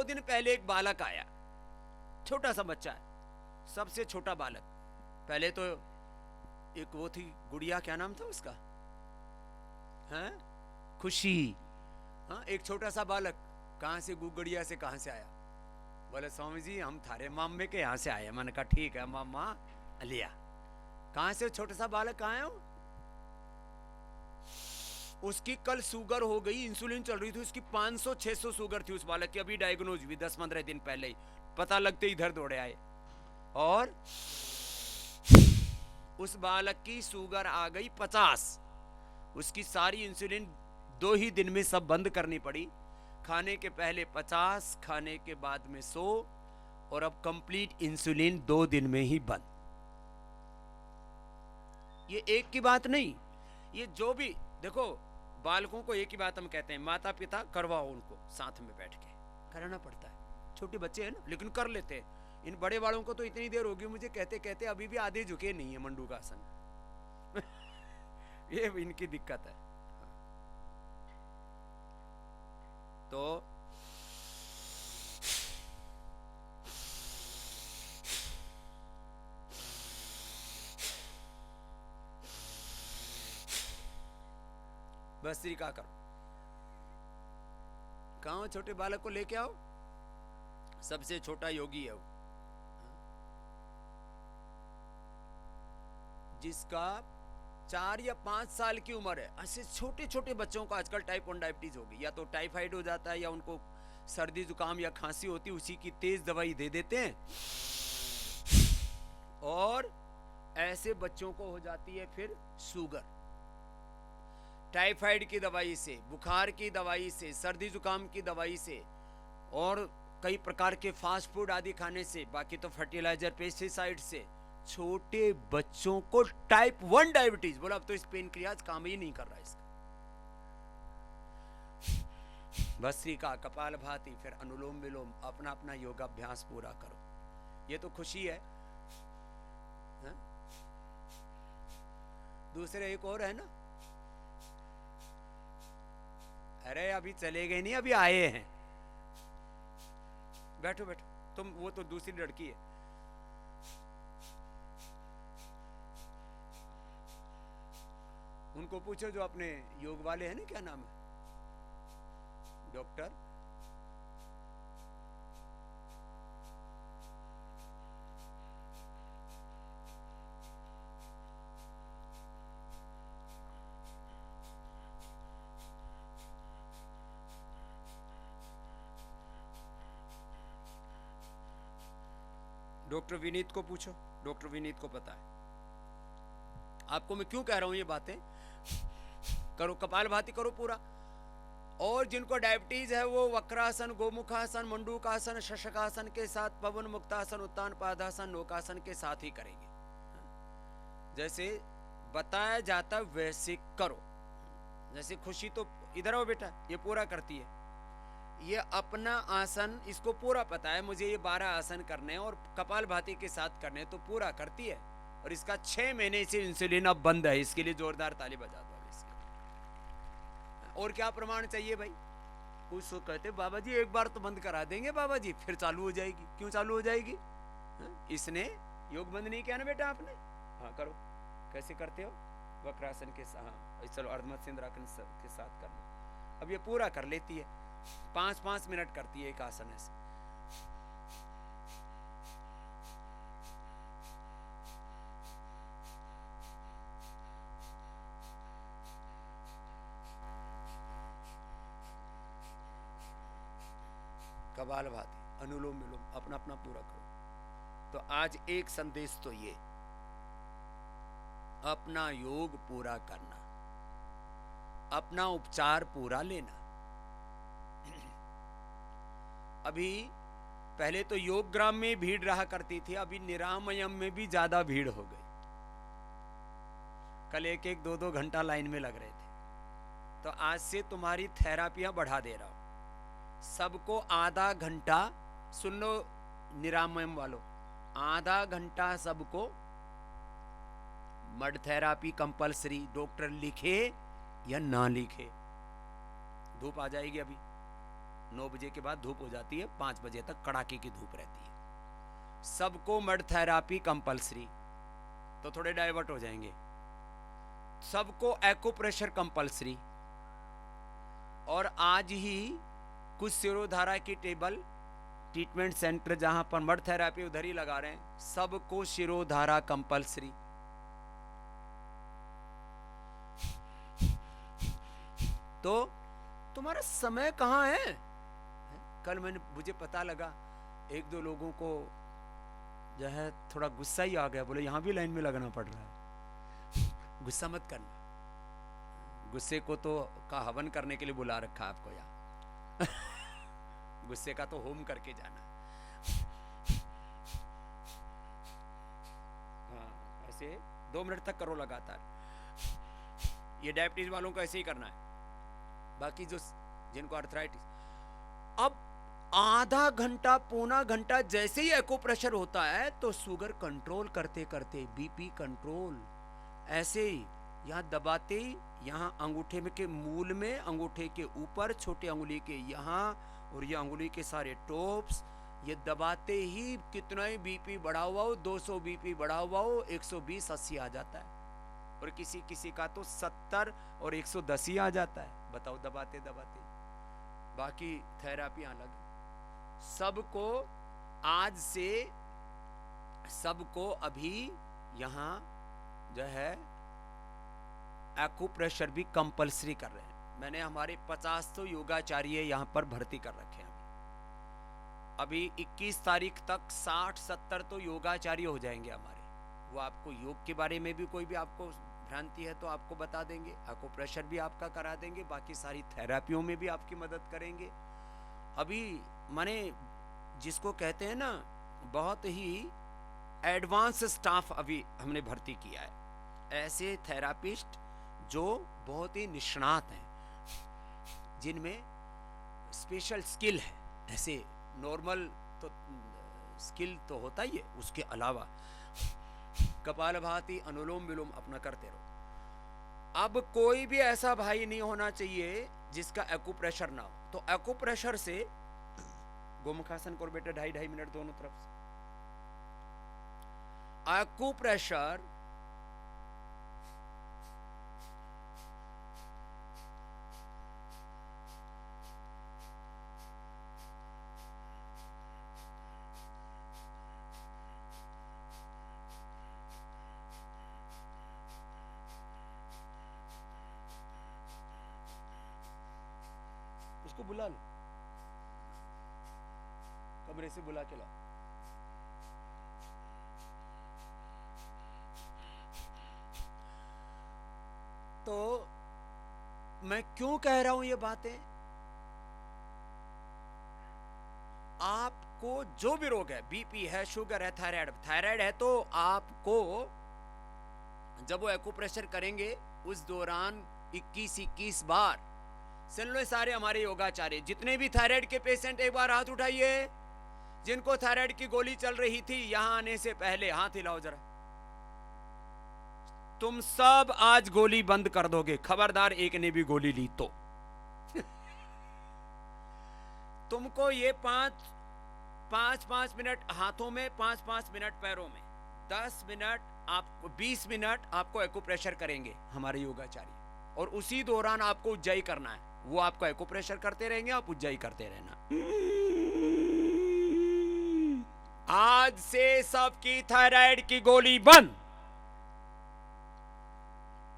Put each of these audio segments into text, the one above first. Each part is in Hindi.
दिन पहले एक बालक आया, छोटा सा बच्चा है, सबसे छोटा बालक। पहले तो एक वो थी गुड़िया, क्या नाम था उसका, हैं, खुशी। हाँ, एक छोटा सा बालक, कहाँ से, गुगड़िया से कहाँ से आया? बोले स्वामी जी हम थारे मामे के यहाँ से आए। मैंने कहा ठीक है मामा लिया। कहाँ से छोटा सा बालक आया हूँ? उसकी कल शुगर हो गई, इंसुलिन चल रही थी उसकी, 500-600 शुगर थी उस बालक की, अभी डायग्नोज हुई 10-15 दिन पहले ही। पता लगते इधर दौड़े आए और उस बालक की शुगर आ गई 50। उसकी सारी इंसुलिन 2 ही दिन में सब बंद करनी पड़ी। खाने के पहले 50, खाने के बाद में 100, और अब कंप्लीट इंसुलिन 2 दिन में ही बंद। ये एक की बात नहीं, ये जो भी देखो, बालकों को एक ही बात हम कहते हैं, माता पिता करवाओ उनको साथ में बैठ के, कराना पड़ता है। छोटे बच्चे हैं ना, लेकिन कर लेते हैं। इन बड़े वालों को तो इतनी देर होगी मुझे कहते कहते, अभी भी आधे झुके नहीं है मंडू का आसन। ये इनकी दिक्कत है। तो भस्त्रिका करो। कहाँ छोटे बालक को लेके आओ, सबसे छोटा योगी है वो, जिसका 4 या 5 साल की उम्र है। ऐसे छोटे छोटे बच्चों को आजकल टाइप 1 डायबिटीज होगी, या तो टाइफाइड हो जाता है या उनको सर्दी जुकाम या खांसी होती है, उसी की तेज दवाई दे देते हैं, और ऐसे बच्चों को हो जाती है फिर शुगर। टाइफाइड की दवाई से, बुखार की दवाई से, सर्दी जुकाम की दवाई से, और कई प्रकार के फास्ट फूड आदि खाने से, बाकी तो फर्टिलाइजर, पेस्टिसाइड से छोटे बच्चों को टाइप 1 डायबिटीज। बोला अब तो इस पेनक्रियाज काम ही नहीं कर रहा इसका। भस्त्रिका, कपालभाति, फिर अनुलोम विलोम, अपना अपना योगाभ्यास पूरा करो। ये तो खुशी है, हा? दूसरे एक और है ना, अरे अभी चले गए नहीं, अभी आए हैं। बैठो बैठो, तुम, वो तो दूसरी लड़की है। उनको पूछो जो अपने योग वाले हैं ना, क्या नाम है, डॉक्टर डॉक्टर विनीत को पूछो, डॉक्टर विनीत को पता है। आपको मैं क्यों कह रहा हूं ये बातें, करो कपालभाति करो पूरा। और जिनको डायबिटीज है वो वक्रासन, गोमुखासन, मंडूकासन, शशकासन के साथ, पवन मुक्तासन, उत्तान पादासन, नौकासन के साथ ही करेंगे। जैसे बताया जाता वैसे करो। जैसे खुशी तो इधर आओ बेटा, ये पूरा करती है, ये अपना आसन इसको पूरा पता है, मुझे ये 12 आसन करने हैं और कपालभाति के साथ करने हैं, तो पूरा करती है। और इसका 6 महीने से इंसुलिन अब बंद है, इसके लिए जोरदार ताली बजा दो। और क्या प्रमाण चाहिए भाई? कुछ तो कहते बाबा जी एक बार तो बंद करा देंगे बाबा जी, फिर चालू हो जाएगी। क्यों चालू हो जाएगी? इसने योग बंद नहीं किया ना बेटा आपने। हाँ करो, कैसे करते हो? वक्रासन के साथ, हाँ चलो अर्धमत्स्येंद्रासन के साथ कर लो। अब ये पूरा कर लेती है, 5-5 मिनट करती है एक आसन ऐसे। कपालभाति, अनुलोम विलोम, अपना अपना पूरा करो। तो आज एक संदेश तो ये, अपना योग पूरा करना, अपना उपचार पूरा लेना। अभी पहले तो योग ग्राम में भीड़ रहा करती थी, अभी निरामयम में भी ज्यादा भीड़ हो गई। कल 1-1, 2-2 घंटा लाइन में लग रहे थे। तो आज से तुम्हारी थेरापियां बढ़ा दे रहा हूं, सबको आधा घंटा सुन लो, निरामयम वालों, आधा घंटा सबको मड थेरापी कंपलसरी, डॉक्टर लिखे या ना लिखे। धूप आ जाएगी अभी, 9 बजे के बाद धूप हो जाती है, 5 बजे तक कड़ाके की धूप रहती है। सबको मड थेरापी कंपलसरी, तो थोड़े डाइवर्ट हो जाएंगे। सबको एक्यूप्रेशर कंपलसरी, और आज ही कुछ शिरोधारा की टेबल ट्रीटमेंट सेंटर जहां पर मड थेरापी उधर ही लगा रहे हैं, सबको शिरोधारा कंपलसरी। तो तुम्हारा समय कहां है? कल मुझे पता लगा, एक दो लोगों को जो है थोड़ा गुस्सा ही आ गया, बोले यहां भी लाइन में लगना पड़ रहा है। गुस्सा मत करना, गुस्से को तो का हवन करने के लिए बुला रखा आपको यहाँ। गुस्से का तो होम करके जाना। हाँ, ऐसे 2 मिनट तक करो लगातार। ये डायबिटीज वालों को ऐसे ही करना है। बाकी जो जिनको अर्थराइटिस, अब आधा घंटा पौना घंटा जैसे ही एक्यूप्रेशर होता है तो शुगर कंट्रोल करते करते बीपी कंट्रोल, ऐसे ही यहाँ दबाते ही, यहाँ अंगूठे में के मूल में, अंगूठे के ऊपर, छोटे अंगुली के यहाँ, और ये अंगुली के सारे टॉप्स, ये दबाते ही कितना ही बीपी बढ़ा हुआ हो, 200 बीपी बढ़ा हुआ हो, 120 80 आ जाता है, और किसी किसी का तो 70 और 110 ही आ जाता है। बताओ, दबाते दबाते। बाकी थेरापी अलग। सबको आज से, सबको अभी यहाँ जो है एक्यूप्रेशर भी कंपलसरी कर रहे हैं। मैंने हमारे 50 तो योगाचार्य यहाँ पर भर्ती कर रखे हैं। अभी 21 तारीख तक 60-70 तो योगाचार्य हो जाएंगे हमारे। वो आपको योग के बारे में भी कोई भी आपको भ्रांति है तो आपको बता देंगे, एक्यूप्रेशर भी आपका करा देंगे, बाकी सारी थेरापियों में भी आपकी मदद करेंगे। अभी माने जिसको कहते हैं ना, बहुत ही एडवांस स्टाफ अभी हमने भर्ती किया है। ऐसे थेरापिस्ट जो बहुत ही निष्णात हैं, जिनमें स्पेशल स्किल है। ऐसे नॉर्मल तो स्किल तो होता ही है, उसके अलावा कपालभाति, अनुलोम विलोम अपना करते रहो। अब कोई भी ऐसा भाई नहीं होना चाहिए जिसका एक्यूप्रेशर ना हो। तो एक्यूप्रेशर से गोमुखासन करो बेटा, 2.5 मिनट दोनों तरफ से। एक्यूप्रेशर उसको बुला लो, कमरे से बुला के लाओ। तो मैं क्यों कह रहा हूं ये बातें? आपको जो भी रोग है, बीपी है, शुगर है, थायराइड है, तो आपको जब वो एक्यूप्रेशर करेंगे उस दौरान 21 बार सुन लो। सारे हमारे योगाचार्य जितने भी थायराइड के पेशेंट, एक बार हाथ उठाइए। जिनको थायराइड की गोली चल रही थी यहां आने से पहले, हाथ हिलाओ जरा। तुम सब आज गोली बंद कर दोगे, खबरदार एक ने भी गोली ली तो। तुमको ये 5 मिनट हाथों में, 5 मिनट पैरों में, 10 मिनट आपको, 20 मिनट आपको एक्यूप्रेशर करेंगे हमारे योगाचार्य, और उसी दौरान आपको उज्जाई करना है। वो आपको एक्यूप्रेशर करते रहेंगे, आप उज्जाई करते रहना। आज से सबकी थायराइड की गोली बंद।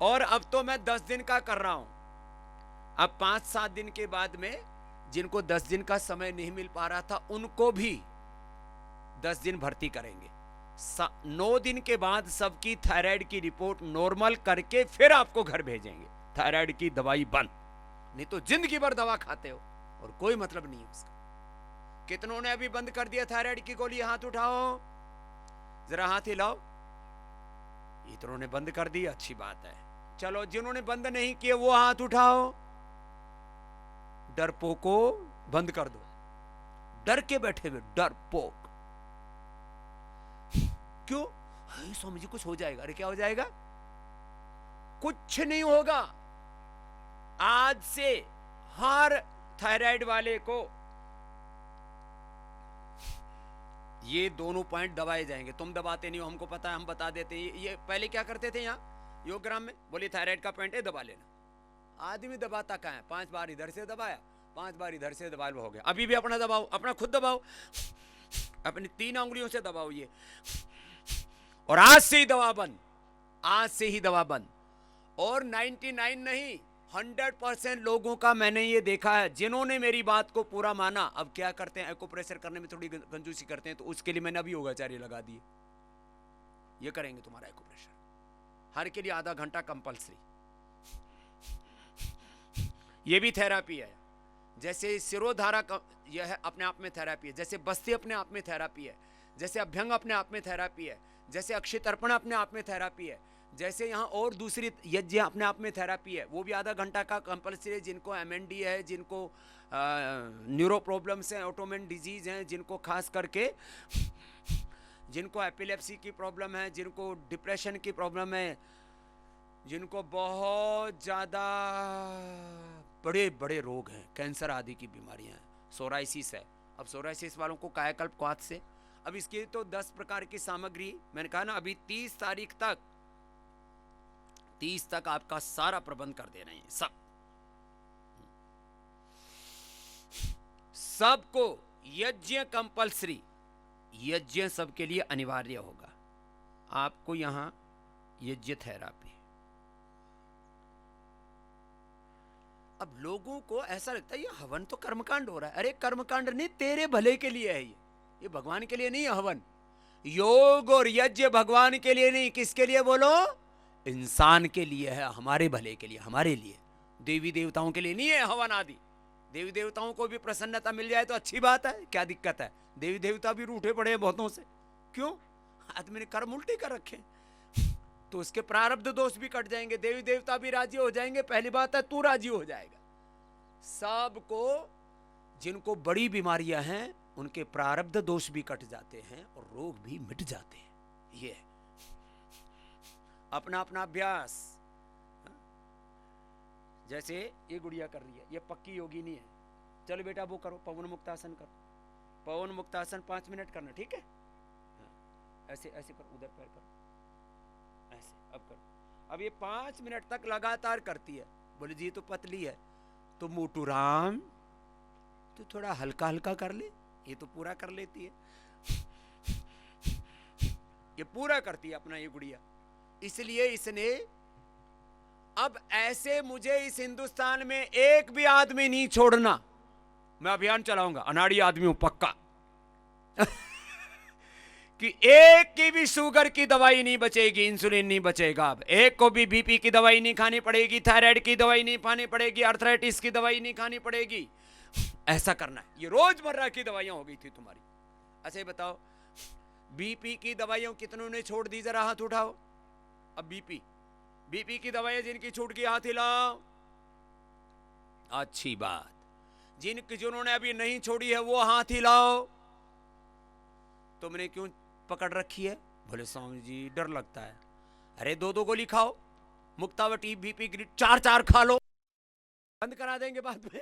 और अब तो मैं 10 दिन का कर रहा हूं। अब 5-7 दिन के बाद में जिनको 10 दिन का समय नहीं मिल पा रहा था, उनको भी 10 दिन भर्ती करेंगे। 9 दिन के बाद सबकी थायराइड की रिपोर्ट नॉर्मल करके फिर आपको घर भेजेंगे। थायराइड की दवाई बंद, नहीं तो जिंदगी भर दवा खाते हो और कोई मतलब नहीं है उसका। कितनों ने अभी बंद कर दिया थायराइड की गोली? हाथ उठाओ जरा, हाथ हिलाओ। इतनों ने बंद कर दी, अच्छी बात है। चलो, जिन्होंने बंद नहीं किए वो हाथ उठाओ। डरपोको बंद कर दो, डर के बैठे हुए डरपोक। क्यों? स्वामी जी कुछ हो जाएगा। अरे क्या हो जाएगा? कुछ नहीं होगा। आज से हर थायराइड वाले को ये दोनों पॉइंट दबाए जाएंगे। तुम दबाते नहीं हो, हमको पता है, हम बता देते हैं। ये पहले क्या करते थे यहाँ योगग्राम में, बोले थायराइड का पॉइंट है, दबा लेना। आदमी दबाता कहाँ है, 5 बार इधर से दबाया, 5 बार इधर से दबा लो, हो गया। अभी भी अपना दबाओ, अपना खुद दबाओ, अपनी 3 उंगलियों से दबाओ ये, और आज से ही दवा बंद, आज से ही दवा बंद। और 99 नहीं 100% लोगों का मैंने ये देखा है जिन्होंने मेरी बात को पूरा माना। अब क्या करते हैं, एक्यूप्रेशर करने में थोड़ी कंजूसी करते हैं, तो उसके लिए मैंने अभी योगाचार्य लगा दिए, ये करेंगे तुम्हारा एक्यूप्रेशर, हर के लिए आधा घंटा कंपल्सरी। ये भी थेरापी है, जैसे सिरोधारा यह है अपने आप में थेरापी है, जैसे बस्ती अपने आप में थेरापी है, जैसे अभ्यंग अपने आप में थेरापी है, जैसे अक्षय तर्पण अपने आप में थेरापी है, जैसे यहाँ और दूसरी यज्ञ अपने आप में थेरापी है, वो भी आधा घंटा का कंपल्सरी है। जिनको MND है, जिनको न्यूरो प्रॉब्लम्स हैं, ऑटोमेन डिजीज हैं, जिनको खास करके जिनको एपिलेप्सी की प्रॉब्लम है, जिनको डिप्रेशन की प्रॉब्लम है, जिनको बहुत ज़्यादा बड़े बड़े रोग हैं, कैंसर आदि की बीमारियां हैं, सोराइसिस है। अब सोराइसिस वालों को कायाकल्प क्वाथ से, अब इसकी तो 10 प्रकार की सामग्री मैंने कहा ना, अभी 30 तारीख तक 30 तक आपका सारा प्रबंध कर दे रहे हैं। सबको यज्ञ कंपल्सरी, यज्ञ सबके लिए अनिवार्य होगा। आपको यहां यज्ञ थेरापी। अब लोगों को ऐसा लगता है ये हवन तो कर्मकांड हो रहा है। अरे कर्मकांड नहीं, तेरे भले के लिए है ये भगवान के लिए नहीं है हवन। योग और यज्ञ भगवान के लिए नहीं, किसके लिए बोलो? इंसान के लिए है, हमारे भले के लिए, हमारे लिए। देवी देवताओं के लिए नहीं है हवन आदि। देवी देवताओं को भी प्रसन्नता मिल जाए तो अच्छी बात है, क्या दिक्कत है? देवी देवता भी रूठे पड़े हैं बहुतों से, क्यों? आदमी ने कर्म उल्टे कर रखे, तो उसके प्रारब्ध दोष भी कट जाएंगे, देवी देवता भी राजी हो जाएंगे। पहली बात है तू राजी हो जाएगा। सबको, जिनको बड़ी बीमारियां हैं उनके प्रारब्ध दोष भी कट जाते हैं और रोग भी मिट जाते हैं। ये अपना अपना अभ्यास। जैसे ये गुड़िया कर रही है, ये पक्की योगिनी है। चलो बेटा वो करो, पवन मुक्तासन करो। पवन मुक्तासन 5 मिनट करना, ठीक है? ऐसे ऐसे करो, उधर पैर करो, ऐसे। अब करो। अब ये 5 मिनट तक लगातार करती है। बोले जी तो पतली है, तो मोटू राम तो थोड़ा हल्का हल्का कर ले, ये तो पूरा कर लेती है। ये पूरा करती है अपना ये गुड़िया। इसलिए इसने, अब ऐसे मुझे इस हिंदुस्तान में एक भी आदमी नहीं छोड़ना। मैं अभियान चलाऊंगा, अनाड़ी आदमी हूं पक्का। कि एक की भी शुगर की दवाई नहीं बचेगी, इंसुलिन नहीं बचेगा। अब एक को भी बीपी की दवाई नहीं खानी पड़ेगी, थायराइड की दवाई नहीं खानी पड़ेगी, आर्थराइटिस की दवाई नहीं खानी पड़ेगी। ऐसा करना है। ये रोजमर्रा की दवाइयां हो गई थी तुम्हारी। अच्छा बताओ, बीपी की दवाइयां कितनों ने छोड़ दी? जरा हाथ उठाओ। अब बीपी की दवाइयां जिनकी छूट की हाथ हिलाओ। अच्छी बात। जिन्होंने अभी नहीं छोड़ी है वो हाथ हिलाओ। तुमने क्यों पकड़ रखी है? बोले स्वामी जी डर लगता है। अरे 2-2 गोली खाओ, मुक्तावटी, बीपी ग्रिड 4-4 खा लो, बंद करा देंगे बाद में।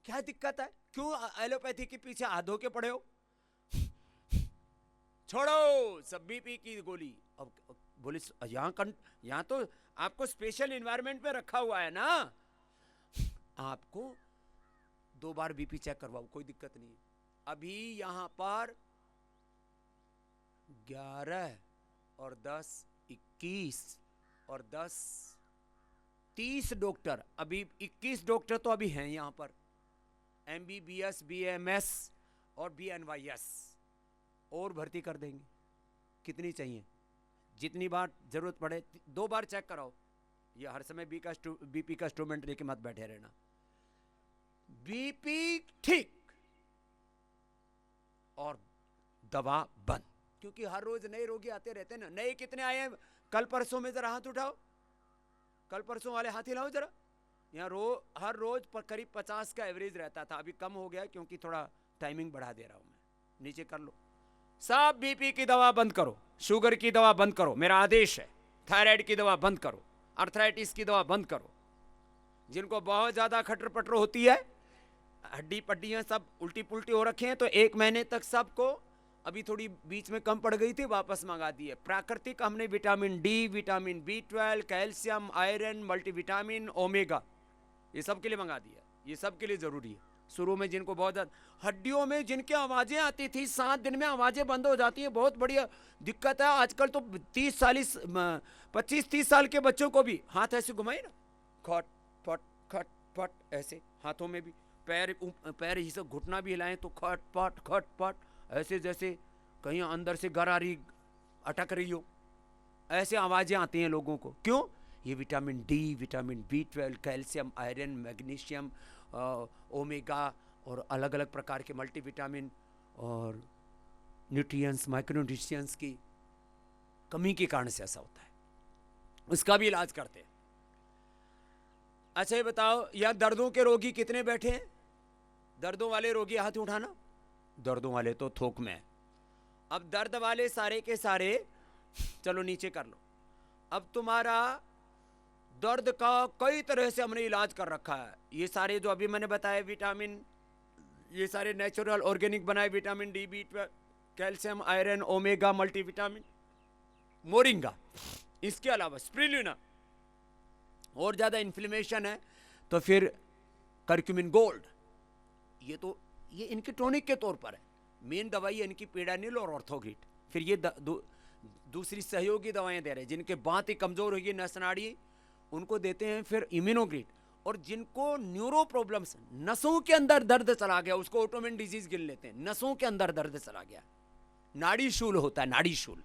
क्या दिक्कत है? क्यों एलोपैथी के पीछे हाथ धो के पड़े हो? छोड़ो सब बीपी की गोली। अब बोले यहाँ तो आपको स्पेशल एनवायरनमेंट में रखा हुआ है ना, आपको 2 बार बीपी चेक करवाओ, कोई दिक्कत नहीं है। अभी यहां पर 11 और 10 21 और 10 30 डॉक्टर, अभी 21 डॉक्टर तो अभी हैं यहां पर, MBBS, BMS और BNYS, और भर्ती कर देंगे। कितनी चाहिए? जितनी बार जरूरत पड़े। 2 बार चेक कराओ। ये हर समय बीपी का इंस्ट्रूमेंट लेके मत बैठे रहना। बीपी ठीक और दवा बंद, क्योंकि हर रोज नए रोगी आते रहते हैं ना। नए कितने आए हैं कल परसों में? जरा हाथ उठाओ, कल परसों वाले हाथ हिलाओ जरा। यहाँ हर रोज करीब 50 का एवरेज रहता था, अभी कम हो गया क्योंकि थोड़ा टाइमिंग बढ़ा दे रहा हूं मैं। नीचे कर लो। सब बीपी की दवा बंद करो, शुगर की दवा बंद करो, मेरा आदेश है। थायराइड की दवा बंद करो, आर्थराइटिस की दवा बंद करो। जिनको बहुत ज्यादा खटर पटर होती है, हड्डी पट्टियां सब उल्टी पुल्टी हो रखे हैं, तो 1 महीने तक सबको अभी थोड़ी बीच में कम पड़ गई थी, वापस मंगा दी है। प्राकृतिक हमने vitamin D, vitamin B12, calcium, iron, multivitamin, omega, ये सब के लिए मंगा दिया। ये सब के लिए ज़रूरी है। शुरू में जिनको बहुत ज़्यादा हड्डियों में जिनकी आवाज़ें आती थी 7 दिन में आवाज़ें बंद हो जाती हैं, बहुत बढ़िया दिक्कत है। आजकल तो 25-30 साल के बच्चों को भी हाथ ऐसे घुमाए ना, खट फट खट फट, ऐसे हाथों में भी, पैर ही सब घुटना भी हिलाएं तो खट पट ऐसे, जैसे कहीं अंदर से घर आ रही, अटक रही हो, ऐसे आवाज़ें आती हैं लोगों को। क्यों? ये vitamin D, vitamin B12, calcium, iron, magnesium, omega और अलग अलग प्रकार के मल्टीविटामिन और न्यूट्रिएंट्स, माइक्रोन्यूट्रिएंट्स की कमी के कारण से ऐसा होता है। उसका भी इलाज करते हैं। अच्छा ये बताओ, यहाँ दर्दों के रोगी कितने बैठे हैं? दर्दों वाले रोगी हाथ उठाना। दर्दों वाले तो थोक में है। अब दर्द वाले सारे के सारे चलो नीचे कर लो। अब तुम्हारा दर्द का कई तरह से हमने इलाज कर रखा है। ये सारे जो अभी मैंने बताए विटामिन, ये सारे नेचुरल ऑर्गेनिक बनाए, vitamin D, B12, calcium, iron, omega, multivitamin, moringa, इसके अलावा स्प्रुलिना, और ज़्यादा इन्फ्लेमेशन है तो फिर करक्यूमिन गोल्ड। ये इनके टॉनिक के तौर पर है। मेन दवाई है इनकी पेडानिल और ऑर्थोग्रिट। फिर ये दूसरी सहयोगी दवाएं दे रहे हैं। जिनके बात ही कमज़ोर होगी, नस नाड़ी, उनको देते हैं फिर इम्यूनोग्रिट। और जिनको न्यूरो प्रॉब्लम्स, नसों के अंदर दर्द चला गया, उसको ऑटोमिन डिजीज गिन लेते हैं। नसों के अंदर दर्द चला गया, नाड़ी शूल होता है, नाड़ी शूल,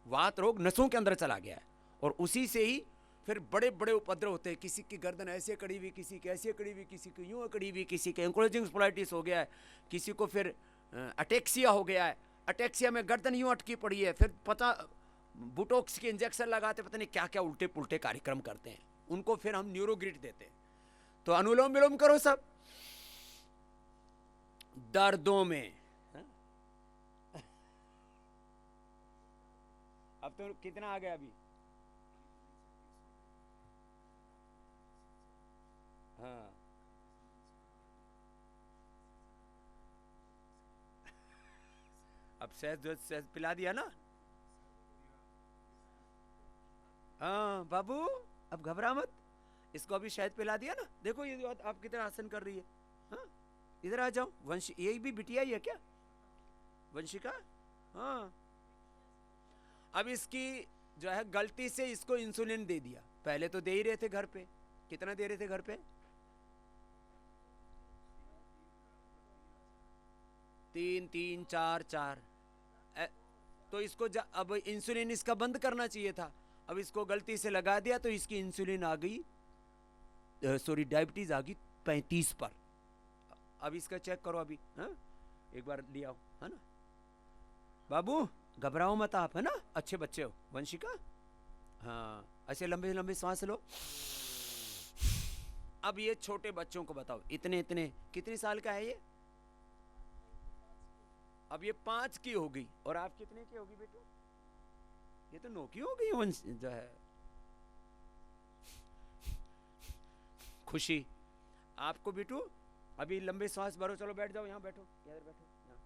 वात रोग नसों के अंदर चला गया है, और उसी से ही फिर बड़े बड़े उपद्रव होते हैं। किसी की गर्दन ऐसे कड़ी हुई, किसी की ऐसे कड़ी हुई, किसी की यूं कड़ी हुई, किसी के एंकोलॉजिंग स्पोलाइटिस हो गया है, किसी को फिर अटेक्सिया हो गया है। अटेक्सिया में गर्दन यूं अटकी पड़ी है, फिर पता बुटोक्स के इंजेक्शन लगाते, पता नहीं क्या क्या उल्टे पुल्टे कार्यक्रम करते हैं। उनको फिर हम न्यूरोग्रिट देते हैं। तो अनुलोम विलोम करो सब दर्दों में। अब तो कितना आ गया अभी? हाँ, अब सहज पिला दिया ना। हाँ बाबू, अब घबरा मत, इसको अभी शहद पिला दिया ना। देखो ये आप कितना आसन कर रही है। हाँ, इधर आ जाओ। वंशी, यही भी बिटिया ही है क्या, वंशिका? हाँ, अब इसकी जो है गलती से इसको इंसुलिन दे दिया। पहले तो दे ही रहे थे घर पे। कितना दे रहे थे घर पे? 3-3-4-4। तो इसको अब इंसुलिन इसका बंद करना चाहिए था। अब इसको गलती से लगा दिया तो इसकी इंसुलिन आ गई, सॉरी डायबिटीज आ गई 35 पर। अब इसका चेक करो अभी। हाँ, एक बार ले आओ, है ना बाबू, घबराओ मत आप, है ना, अच्छे बच्चे हो। वंशिका, हाँ, ऐसे लंबे लंबे सांस लो। अब ये छोटे बच्चों को बताओ, इतने इतने कितने साल का है ये? अब ये 5 की होगी, और आप कितने की होगी बेटू? ये तो 9 की हो गई। वंश जो है खुशी आपको बेटू। अभी लंबे सांस भरो, चलो बैठ जाओ, यहाँ बैठो, इधर बैठो, यहाँ।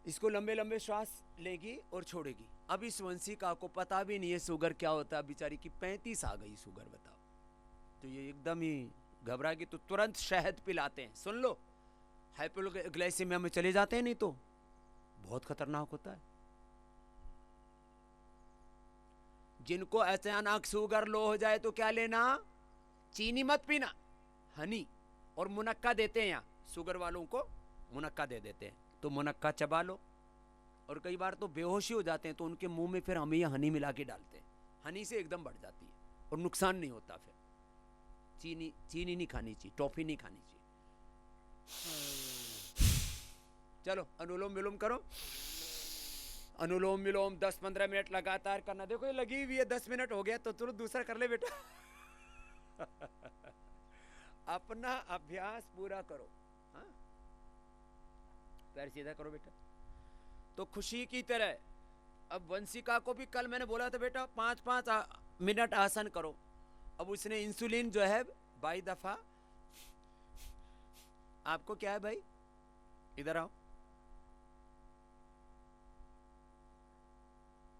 इसको लंबे लंबे श्वास लेगी और छोड़ेगी। अब इस वंशिका को पता भी नहीं है शुगर क्या होता है, बेचारी की 35 आ गई शुगर, बताओ। तो ये एकदम ही घबरा गई, तो तुरंत शहद पिलाते हैं। सुन लो, हाइपोग्लाइसेमिया में चले जाते हैं, नहीं तो बहुत खतरनाक होता है। जिनको अचानक शुगर लो हो जाए तो क्या लेना? चीनी मत पीना, हनी और मुनक्का देते हैं। यहाँ शुगर वालों को मुनक्का दे देते हैं, तो मुनक्का चबा लो। और कई बार तो बेहोशी हो जाते हैं, तो उनके मुंह में फिर हम ये हनी मिला के डालते हैं। हनी से एकदम बढ़ जाती है और नुकसान नहीं होता। फिर चीनी नहीं खानी चाहिए, टॉफी नहीं खानी चाहिए। चलो अनुलोम विलोम करो। अनुलोम विलोम 10-15 मिनट लगातार करना। देखो ये लगी हुई है, 10 मिनट हो गया तो तुरंत दूसरा कर ले बेटा। अपना अभ्यास पूरा करो। हाँ, पैर सीधा करो बेटा। तो खुशी की तरह अब वंशिका को भी कल मैंने बोला था बेटा 5-5 मिनट आसन करो। अब उसने इंसुलिन जो है 22 दफा आपको क्या है भाई, इधर आओ,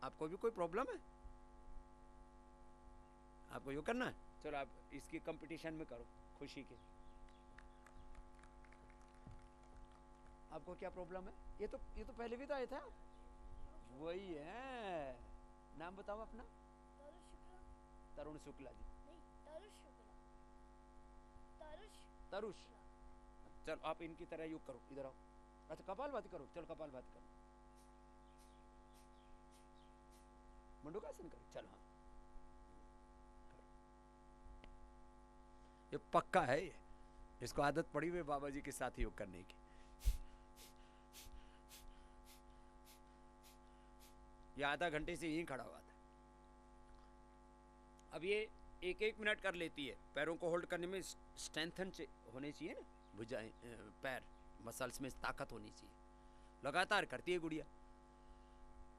आपको भी कोई प्रॉब्लम है? आपको यो करना है, चलो आप इसकी कंपटीशन में करो खुशी के। आपको क्या प्रॉब्लम है? ये तो पहले भी तो आया था। वही है, नाम बताओ अपना। तरुण शुक्ला जी। तरुष, चलो आप इनकी तरह योग करो, इधर आओ। अच्छा कपालभाति करो, चलो कपालभाति करो, मुंडकासन करो, चलो हाँ ये पक्का है, ये इसको आदत पड़ी हुई बाबा जी के साथ योग करने की। ये आधा घंटे से यहीं खड़ा हुआ था। अब ये 1-1 मिनट कर लेती है। पैरों को होल्ड करने में स्ट्रेंथन होने चाहिए ना, भुजाएं पैर मसल्स में ताकत होनी चाहिए। लगातार करती है गुड़िया।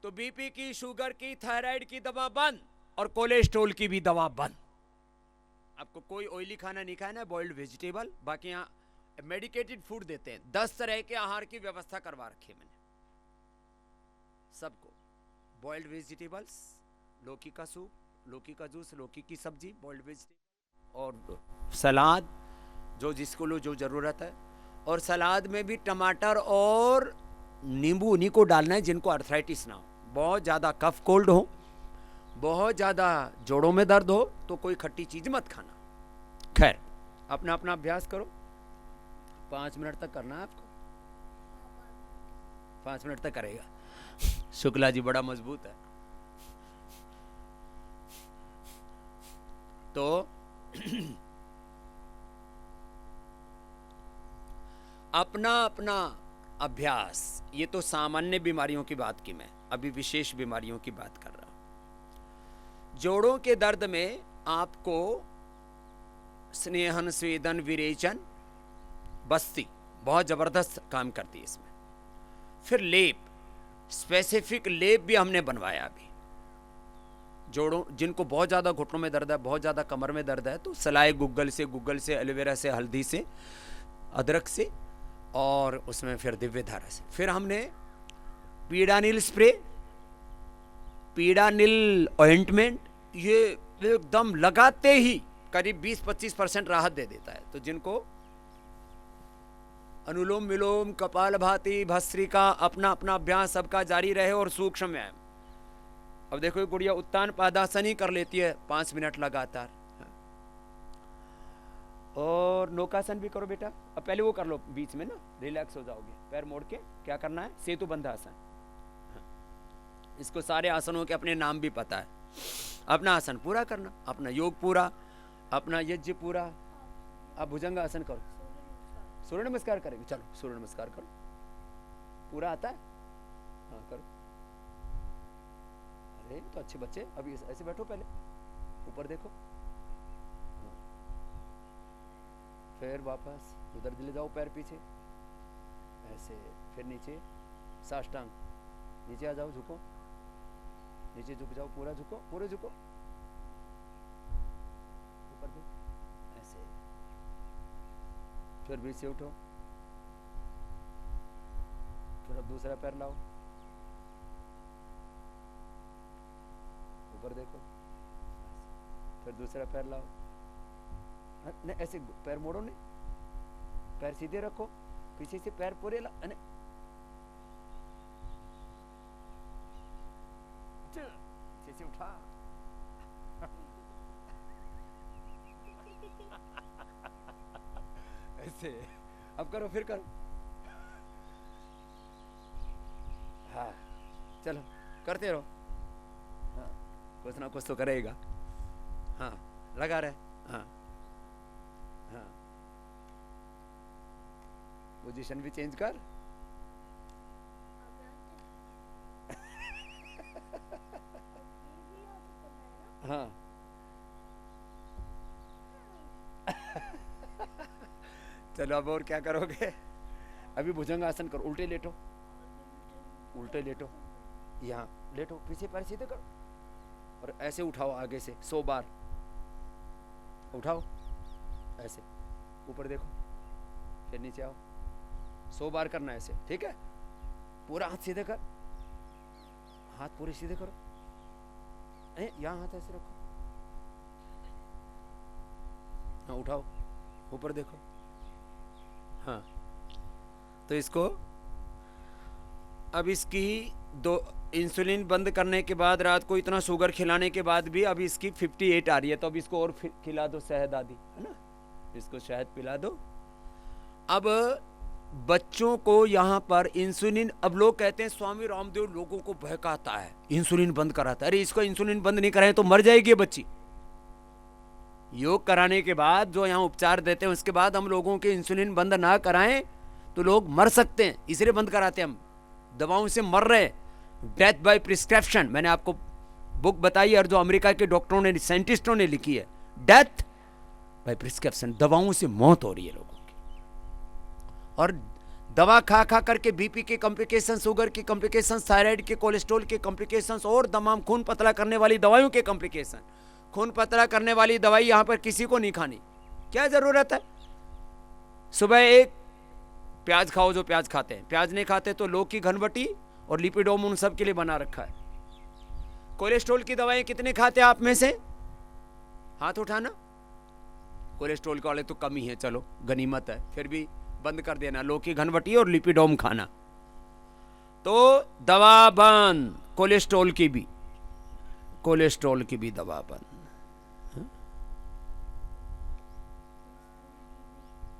तो बीपी की, शुगर की, थायराइड की दवा बंद और कोलेस्ट्रॉल की भी दवा बंद। आपको कोई ऑयली खाना नहीं खाना है, बॉइल्ड वेजिटेबल। बाकी यहाँ मेडिकेटेड फूड देते हैं, 10 तरह के आहार की व्यवस्था करवा रखी है मैंने सबको। बॉइल्ड वेजिटेबल्स, लौकी का सूप, लौकी का जूस, लौकी की सब्जी, बॉइल्ड वेजिटेबल और सलाद, जो जिसको लो जो जरूरत है। और सलाद में भी टमाटर और नींबू उन्हीं को डालना है जिनको अर्थराइटिस ना हो, बहुत ज़्यादा कफ कोल्ड हो, बहुत ज़्यादा जोड़ों में दर्द हो तो कोई खट्टी चीज़ मत खाना। खैर अपना अपना अभ्यास करो, 5 मिनट तक करना है आपको, 5 मिनट तक करेगा। शुक्ला जी बड़ा मजबूत है। तो अपना अपना अभ्यास, ये तो सामान्य बीमारियों की बात की, मैं अभी विशेष बीमारियों की बात कर रहा हूं। जोड़ों के दर्द में आपको स्नेहन, स्वेदन, विरेचन, बस्ती बहुत जबरदस्त काम करती है इसमें। फिर लेप, स्पेसिफिक लेप भी हमने बनवाया अभी। जोड़ों जिनको बहुत ज़्यादा घुटनों में दर्द है, बहुत ज़्यादा कमर में दर्द है, तो सलाए गुग्गल से, एलोवेरा से, हल्दी से, अदरक से और उसमें फिर दिव्य धारा से। फिर हमने पीड़ानिल स्प्रे, पीड़ानिल ऑइंटमेंट, ये एकदम लगाते ही करीब 20-25% राहत दे देता है। तो जिनको अनुलोम विलोम, कपालभाति, भस्त्रिका, अपना अपना अभ्यास सबका जारी रहे और सूक्ष्म व्यायाम। अब देखो गुड़िया उत्तान पादासन ही कर लेती है 5 मिनट लगातार। और नौकासन भी करो बेटा। अब पहले वो कर लो, बीच में ना रिलैक्स हो जाओगे। पैर मोड़ के क्या करना है, सेतु बंधासन। इसको सारे आसनों के अपने नाम भी पता है। अपना आसन पूरा करना, अपना योग पूरा, अपना यज्ञ पूरा। अब भुजंग आसन करो, सूर्य नमस्कार करेंगे, चलो सूर्य नमस्कार करो, पूरा आता है? हाँ करो। अरे तो अच्छे बच्चे, अभी ऐसे बैठो, पहले ऊपर देखो, फिर वापस उधर ले जाओ, पैर पीछे ऐसे, फिर नीचे साष्टांग, नीचे आ जाओ, झुको, नीचे झुक जाओ, पूरा झुको, पूरे झुको, ऊपर देखो ऐसे, फिर बीच से उठो, फिर अब दूसरा पैर लाओ, ऊपर देखो, फिर दूसरा पैर लाओ, नहीं ऐसे पैर मोड़ो नहीं, पैर सीधे रखो, पीछे से पैर पूरे ला, पीछे से उठा, ऐसे। अब करो, फिर करो, हाँ चलो करते रहो, हाँ कुछ ना कुछ तो करेगा, हाँ लगा रहे, हाँ हाँ। पोजीशन भी चेंज कर, हाँ चलो अब और क्या करोगे? अभी भुजंग आसन करो, उल्टे लेटो, उल्टे लेटो, यहाँ लेटो, पीछे पैर सीधे करो और ऐसे उठाओ आगे से 100 बार उठाओ, ऐसे ऊपर देखो, फिर नीचे आओ, 100 बार करना है ऐसे, ठीक है। पूरा हाथ सीधे कर, हाथ पूरे सीधे करो, यहाँ हाथ ऐसे रखो, हाँ उठाओ, ऊपर देखो, हाँ। तो इसको अब इसकी दो इंसुलिन बंद करने के बाद, रात को इतना शुगर खिलाने के बाद भी अभी इसकी 58 आ रही है, तो अब इसको और खिला दो शहद आदि, है ना, इसको शहद पिला दो। अब बच्चों को यहाँ पर इंसुलिन, अब लोग कहते हैं स्वामी रामदेव लोगों को बहकाता है, इंसुलिन बंद कराता है। अरे इसको इंसुलिन बंद नहीं कराएं तो मर जाएगी बच्ची। योग कराने के बाद जो यहाँ उपचार देते हैं, उसके बाद हम लोगों के इंसुलिन बंद ना कराएं तो लोग मर सकते हैं, इसलिए बंद कराते हैं। हम दवाओं से मर रहे हैं, डेथ बाय प्रिस्क्रिप्शन। मैंने आपको बुक बताई और जो अमेरिका के डॉक्टरों ने, साइंटिस्टों ने लिखी है, डेथ बाय प्रिस्क्रिप्शन, दवाओं से मौत हो रही है लोगों की। और दवा खा खा करके बीपी के कॉम्प्लिकेशन, शुगर के कॉम्प्लिकेशन, थायराइड के, कोलेस्ट्रॉल के कॉम्प्लिकेशन और तमाम खून पतला करने वाली दवाइयों के कॉम्प्लिकेशन। खून पतला करने वाली दवाई यहां पर किसी को नहीं खानी, क्या जरूरत है। सुबह एक प्याज खाओ, जो प्याज खाते हैं, प्याज नहीं खाते तो लौकी, घनबटी और लिपिडोम उन सब के लिए बना रखा है। कोलेस्ट्रॉल की दवाएं कितने खाते हैं आप में से, हाथ उठाना। कोलेस्ट्रॉल वाले तो कम ही है, चलो गनीमत है, फिर भी बंद कर देना, लौकी, घनबटी और लिपिडोम खाना। तो दवा बंद, कोलेस्ट्रॉल की भी, कोलेस्ट्रॉल की भी दवा बंद।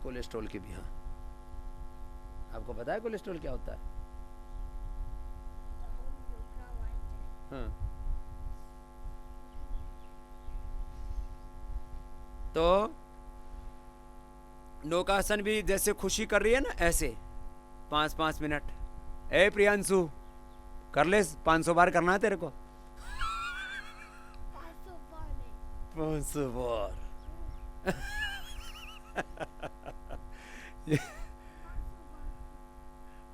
कोलेस्ट्रॉल की भी, हाँ। आपको पता है कोलेस्ट्रॉल क्या होता है? हाँ। तो नौकासन भी जैसे खुशी कर रही है ना, ऐसे 5-5 मिनट। ए प्रियांशु कर ले, 500 बार करना है तेरे को। 500 बार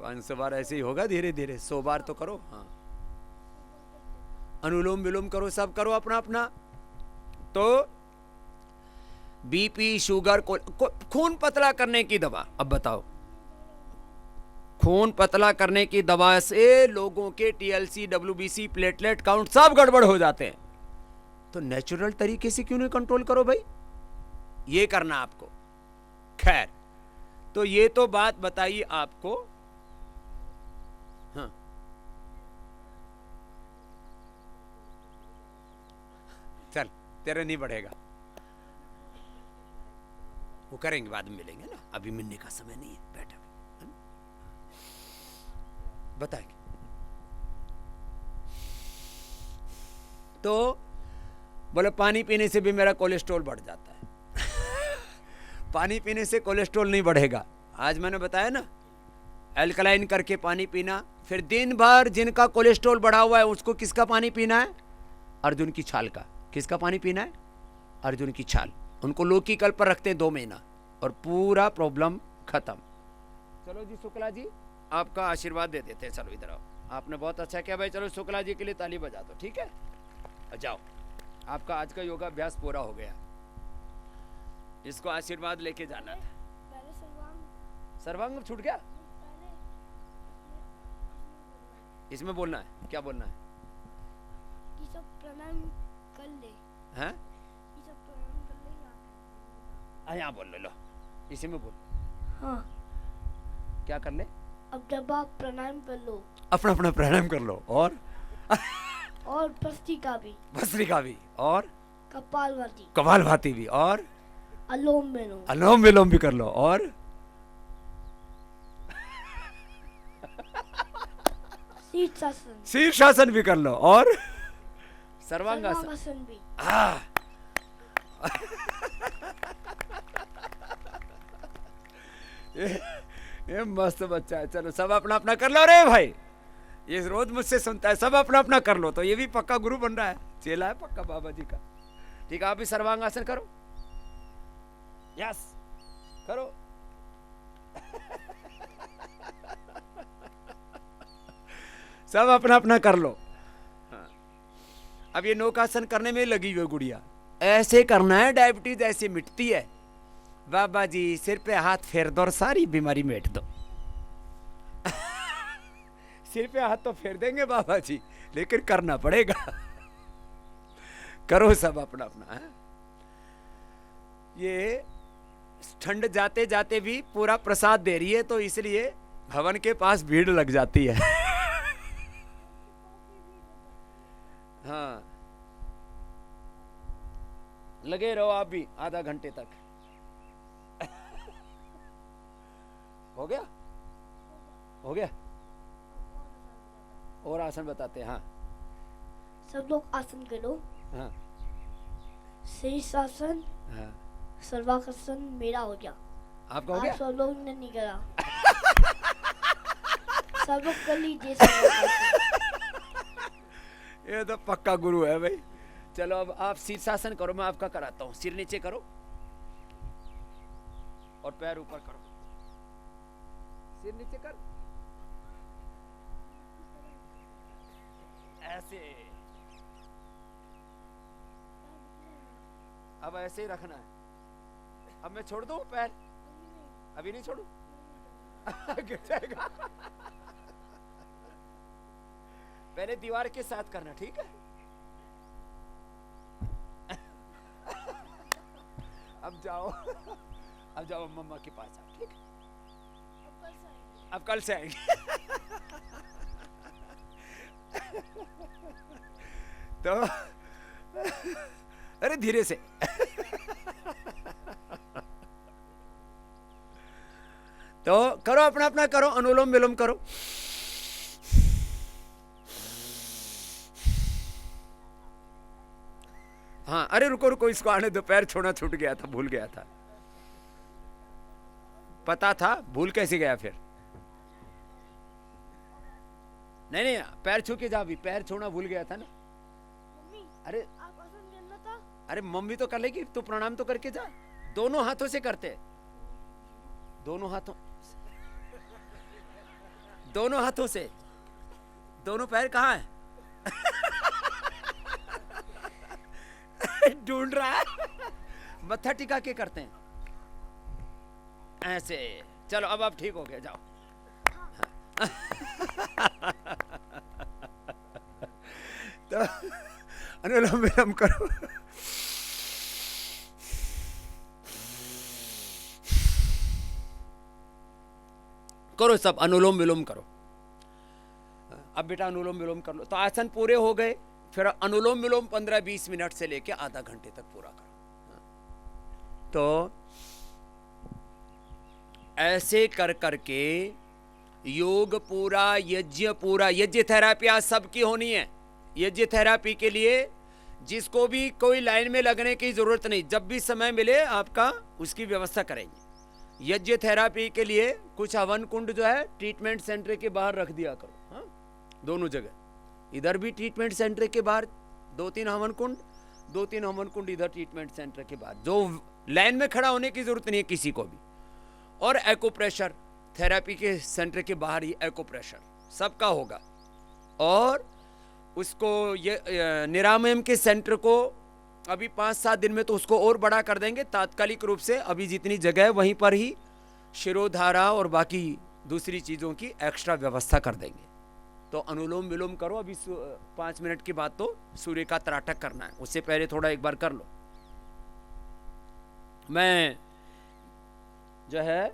500 बार ऐसे ही होगा, धीरे धीरे 100 बार तो करो। हाँ, अनुलोम विलोम करो, सब करो अपना अपना। तो बीपी, शुगर, खून पतला करने की दवा, अब बताओ, खून पतला करने की दवा से लोगों के टीएलसी, डब्ल्यूबीसी, प्लेटलेट काउंट सब गड़बड़ हो जाते हैं। तो नेचुरल तरीके से क्यों नहीं कंट्रोल करो भाई, ये करना आपको। खैर, तो ये तो बात बताइए आपको। हाँ, चल तेरा नहीं बढ़ेगा, वो करेंगे, बाद में मिलेंगे ना, अभी मिलने का समय नहीं है, बैठा है ना? बताएंगे। तो बोले पानी पीने से भी मेरा कोलेस्ट्रॉल बढ़ जाता है। पानी पीने से कोलेस्ट्रॉल नहीं बढ़ेगा। आज मैंने बताया ना, अल्कलाइन करके पानी पीना। फिर दिन भर जिनका कोलेस्ट्रॉल बढ़ा हुआ है उसको किसका पानी पीना है? अर्जुन की छाल का। किसका पानी पीना है? अर्जुन की छाल। उनको लौकी कल पर रखते हैं 2 महीना और पूरा प्रॉब्लम खत्म। चलो जी शुक्ला जी, आपका आशीर्वाद दे देते हैं। चलो इधर आओ, आपने बहुत अच्छा किया भाई। चलो शुक्ला जी के लिए ताली बजा दो, ठीक है? जाओ, आपका आज का योगाभ्यास पूरा हो गया। इसको आशीर्वाद लेके जाना था। सर्वांग छूट गया, इसमें बोलना है। क्या बोलना है? ये सब प्रणाम कर ले। हैं? ये सब प्रणाम कर ले। यहाँ बोल लो, इसी में बोल। हाँ, क्या कर ले? अब जब आप प्रणाम कर लो, अपना अपना प्रणाम कर लो। और भस्त्रिका भी, भस्त्रिका भी, और कपालभाति, कपालभाति भी, और अलोम विलोम, अलोम विलोम भी कर लो, और शीर्षासन, शीर्षासन भी कर लो, और सर्वांगासन भी। ये मस्त बच्चा है। चलो सब अपना अपना कर लो रे भाई, ये रोज मुझसे सुनता है। सब अपना अपना कर लो, तो ये भी पक्का गुरु बन रहा है, चेला है पक्का बाबा जी का। ठीक है, आप भी सर्वांगासन करो। यस, करो। सब अपना अपना कर लो। हाँ। अब ये नौकासन करने में लगी हुई गुड़िया। ऐसे करना है, डायबिटीज ऐसे मिटती है। बाबा जी सिर पे हाथ फेर दो और सारी बीमारी मिट दो। सिर पे हाथ तो फेर देंगे बाबा जी, लेकिन करना पड़ेगा। करो सब अपना अपना है? ये ठंड जाते जाते भी पूरा प्रसाद दे रही है, तो इसलिए भवन के पास भीड़ लग जाती है। हाँ, लगे रहो आप भी आधा घंटे तक। हो गया, हो गया। और आसन बताते हैं। हाँ सब लोग आसन करो। हाँ शीर्षासन, हाँ। सर्वांगासन मेरा हो गया। आपका हो आप गया? सब लोग ने नहीं करा। सब लोग कर लीजिए सर्वांगासन। ये तो पक्का गुरु है भाई। चलो अब आप शीर्षासन करो, मैं आपका कराता हूँ। सिर नीचे करो और पैर ऊपर करो। सिर नीचे कर, ऐसे। अब ऐसे ही रखना है। अब मैं छोड़ दूं पैर? अभी नहीं छोड़ू। गिर जाएगा। पहले दीवार के साथ करना, ठीक है? अब जाओ, अब जाओ मम्मा के पास जाओ, ठीक है? अब कल से आएंगे। तो अरे धीरे से। तो करो अपना अपना करो, अनुलोम विलोम करो। हाँ, अरे रुको रुको, इसको आने दो। पैर छोड़ना छूट गया था, भूल गया था। पता था, भूल कैसे गया फिर? नहीं नहीं, पैर छू के जा। भी पैर छोड़ना भूल गया था ना। अरे आप आसन करना था। अरे मम्मी तो कर लेगी, तू प्रणाम तो करके जा। दोनों हाथों से करते, दोनों हाथों, दोनों हाथों से। दोनों पैर कहाँ है? ढूंढ रहा है। मत्था टिका के करते हैं ऐसे। चलो अब आप ठीक हो गए, जाओ। तो अनुलोम विलोम करो। करो सब, अनुलोम विलोम करो। अब बेटा अनुलोम विलोम कर लो। तो आसन पूरे हो गए, फिर अनुलोम विलोम 15-20 मिनट से लेके आधा घंटे तक पूरा करो। तो ऐसे कर करके योग पूरा, यज्ञ पूरा। यज्ञ थेरापी आज सबकी होनी है। यज्ञ थेरापी के लिए जिसको भी कोई लाइन में लगने की जरूरत नहीं, जब भी समय मिले आपका उसकी व्यवस्था करेंगे। यज्ञ थेरापी के लिए कुछ हवन कुंड जो है ट्रीटमेंट सेंटर के बाहर रख दिया करो। हाँ, दोनों जगह, इधर भी ट्रीटमेंट सेंटर के बाहर 2-3 हवन कुंड, 2-3 हवन कुंड इधर ट्रीटमेंट सेंटर के बाहर। जो लाइन में खड़ा होने की जरूरत नहीं है किसी को भी। और एक्यूप्रेशर थेरापी के सेंटर के बाहर ही एक्यूप्रेशर सबका होगा। और उसको ये निरामयम के सेंटर को अभी 5-7 दिन में तो उसको और बड़ा कर देंगे तात्कालिक रूप से। अभी जितनी जगह है वहीं पर ही शिरोधारा और बाकी दूसरी चीज़ों की एक्स्ट्रा व्यवस्था कर देंगे। तो अनुलोम विलोम करो। अभी 5 मिनट के बाद तो सूर्य का त्राटक करना है, उससे पहले थोड़ा एक बार कर लो। मैं जो है,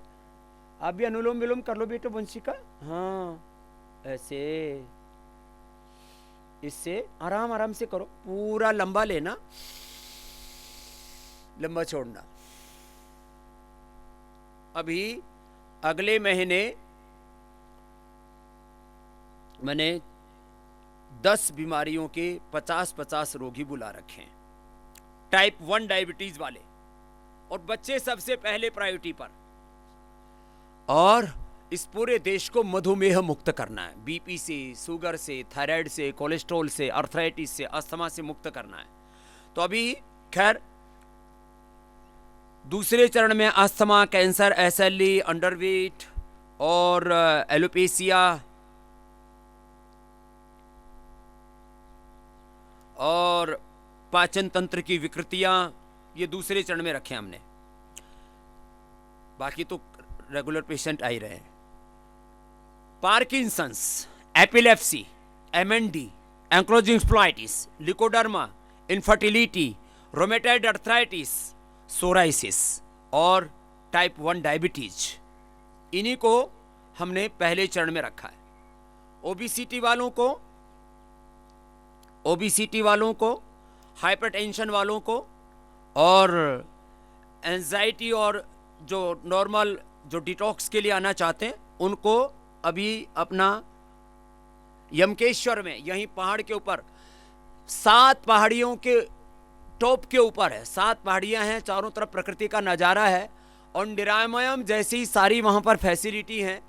आप भी अनुलोम विलोम कर लो बेटे वंशिका। हाँ, ऐसे, इससे आराम आराम से करो। पूरा लंबा लेना, लंबा छोड़ना। अभी अगले महीने मैंने 10 बीमारियों के 50-50 रोगी बुला रखे हैं, टाइप 1 डायबिटीज वाले। और बच्चे सबसे पहले प्रायोरिटी पर। और इस पूरे देश को मधुमेह मुक्त करना है। बीपी से, शुगर से, थायराइड से, कोलेस्ट्रॉल से, अर्थराइटिस से, अस्थमा से मुक्त करना है। तो अभी खैर दूसरे चरण में अस्थमा, कैंसर, एसएलई, अंडरवेट और एलोपेशिया और पाचन तंत्र की विकृतियां, ये दूसरे चरण में रखे हमने। बाकी तो रेगुलर पेशेंट आ ही रहे हैं। Parkinson's, epilepsy, MND, ankylosing spondylitis, leukoderma, infertility, rheumatoid arthritis, psoriasis और टाइप 1 डायबिटीज, इन्हीं को हमने पहले चरण में रखा है। ओबेसिटी वालों को, हाइपरटेंशन वालों को और एंजाइटी और जो नॉर्मल जो डिटॉक्स के लिए आना चाहते हैं उनको अभी अपना यमकेश्वर में, यहीं पहाड़ के ऊपर 7 पहाड़ियों के टॉप के ऊपर है, 7 पहाड़ियां हैं, चारों तरफ प्रकृति का नज़ारा है और निरामयम जैसी सारी वहाँ पर फैसिलिटी हैं।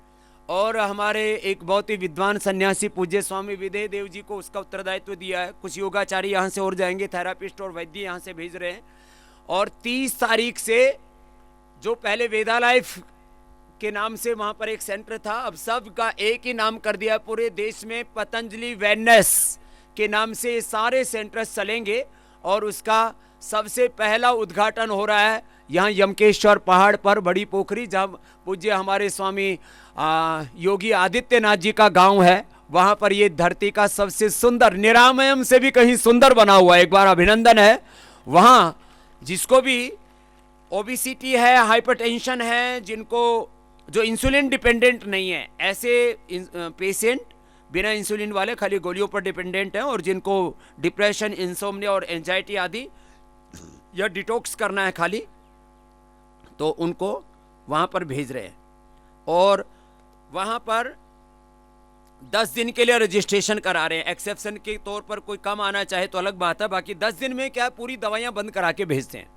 और हमारे एक बहुत ही विद्वान सन्यासी पूज्य स्वामी विदेह देव जी को उसका उत्तरदायित्व दिया है। कुछ योगाचारी यहाँ से और जाएंगे, थेरापिस्ट और वैद्य यहाँ से भेज रहे हैं। और 30 तारीख से जो पहले वेदा लाइफ के नाम से वहाँ पर एक सेंटर था, अब सब का एक ही नाम कर दिया पूरे देश में, पतंजलि वेलनेस के नाम से ये सारे सेंटर्स चलेंगे। और उसका सबसे पहला उद्घाटन हो रहा है यहाँ यमकेश्वर पहाड़ पर, बड़ी पोखरी, जहाँ पूज्य हमारे स्वामी योगी आदित्यनाथ जी का गांव है। वहाँ पर ये धरती का सबसे सुंदर, निरामयम से भी कहीं सुंदर बना हुआ है। एक बार अभिनंदन है। वहाँ जिसको भी ओबेसिटी है, हाइपरटेंशन है, जिनको जो इंसुलिन डिपेंडेंट नहीं है, ऐसे पेशेंट बिना इंसुलिन वाले खाली गोलियों पर डिपेंडेंट हैं, और जिनको डिप्रेशन, इंसोम्निया और एंजाइटी आदि या डिटॉक्स करना है खाली, तो उनको वहाँ पर भेज रहे हैं। और वहाँ पर 10 दिन के लिए रजिस्ट्रेशन करा रहे हैं। एक्सेप्शन के तौर पर कोई कम आना चाहे तो अलग बात है, बाकी 10 दिन में क्या पूरी दवाइयाँ बंद करा के भेजते हैं।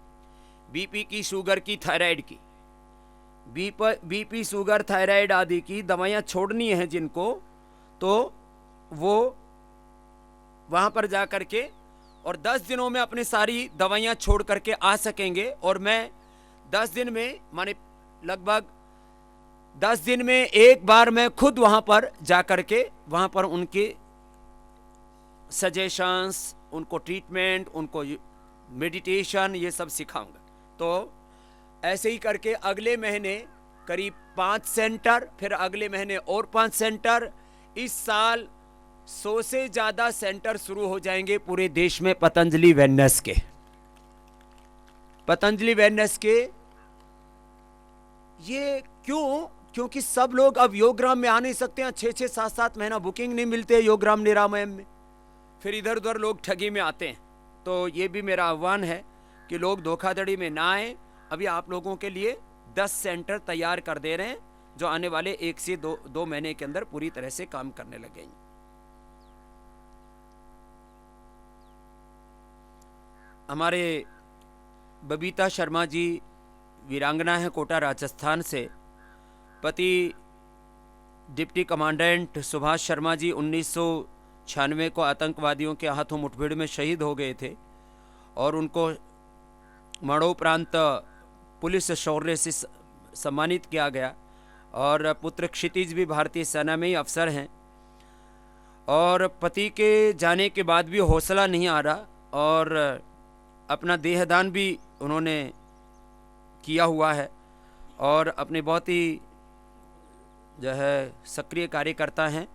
बीपी की, शुगर की, थायराइड की, बीपी, शुगर, थायराइड आदि की दवाइयाँ छोड़नी है जिनको, तो वो वहाँ पर जा करके और 10 दिनों में अपनी सारी दवाइयाँ छोड़ करके आ सकेंगे। और मैं 10 दिन में, माने लगभग 10 दिन में एक बार मैं खुद वहाँ पर जा करके वहाँ पर उनके सजेशंस, उनको ट्रीटमेंट, उनको मेडिटेशन, ये सब सिखाऊंगा। तो ऐसे ही करके अगले महीने करीब 5 सेंटर, फिर अगले महीने और 5 सेंटर, इस साल 100 से ज़्यादा सेंटर शुरू हो जाएंगे पूरे देश में पतंजलि वेलनेस के। पतंजलि वेलनेस के ये क्यों? क्योंकि सब लोग अब योगग्राम में आ नहीं सकते हैं, 6-6, 7-7 महीना बुकिंग नहीं मिलते योगग्राम निरामयम में, फिर इधर उधर लोग ठगी में आते हैं। तो ये भी मेरा आह्वान है कि लोग धोखाधड़ी में ना आए। अभी आप लोगों के लिए 10 सेंटर तैयार कर दे रहे हैं, जो आने वाले 1 से 2 महीने के अंदर पूरी तरह से काम करने लगेंगे। हमारे बबीता शर्मा जी वीरांगना है, कोटा राजस्थान से। पति डिप्टी कमांडेंट सुभाष शर्मा जी 1996 को आतंकवादियों के हाथों मुठभेड़ में शहीद हो गए थे, और उनको मरणोपरांत पुलिस शौर्य से सम्मानित किया गया। और पुत्र क्षितिज भी भारतीय सेना में ही अफसर हैं। और पति के जाने के बाद भी हौसला नहीं आ रहा, और अपना देहदान भी उन्होंने किया हुआ है, और अपने बहुत ही जो है सक्रिय कार्यकर्ता हैं।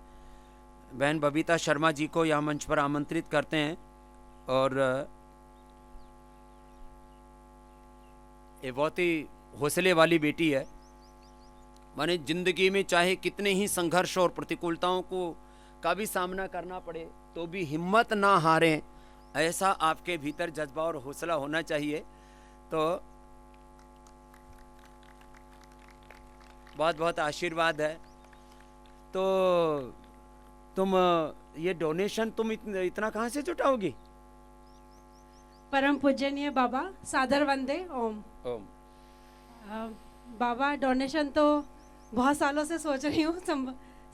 बहन बबीता शर्मा जी को यहाँ मंच पर आमंत्रित करते हैं। और ये बहुत ही हौसले वाली बेटी है, माने जिंदगी में चाहे कितने ही संघर्ष और प्रतिकूलताओं को का भी सामना करना पड़े तो भी हिम्मत ना हारें, ऐसा आपके भीतर जज्बा और हौसला होना चाहिए। तो बहुत बहुत आशीर्वाद है। तो तुम ये डोनेशन तुम इतना कहाँ से जुटाओगी? परम पूजनीय बाबा, सादर वंदे, ओम। ओम। बाबा, डोनेशन तो बहुत सालों से सोच रही हूँ,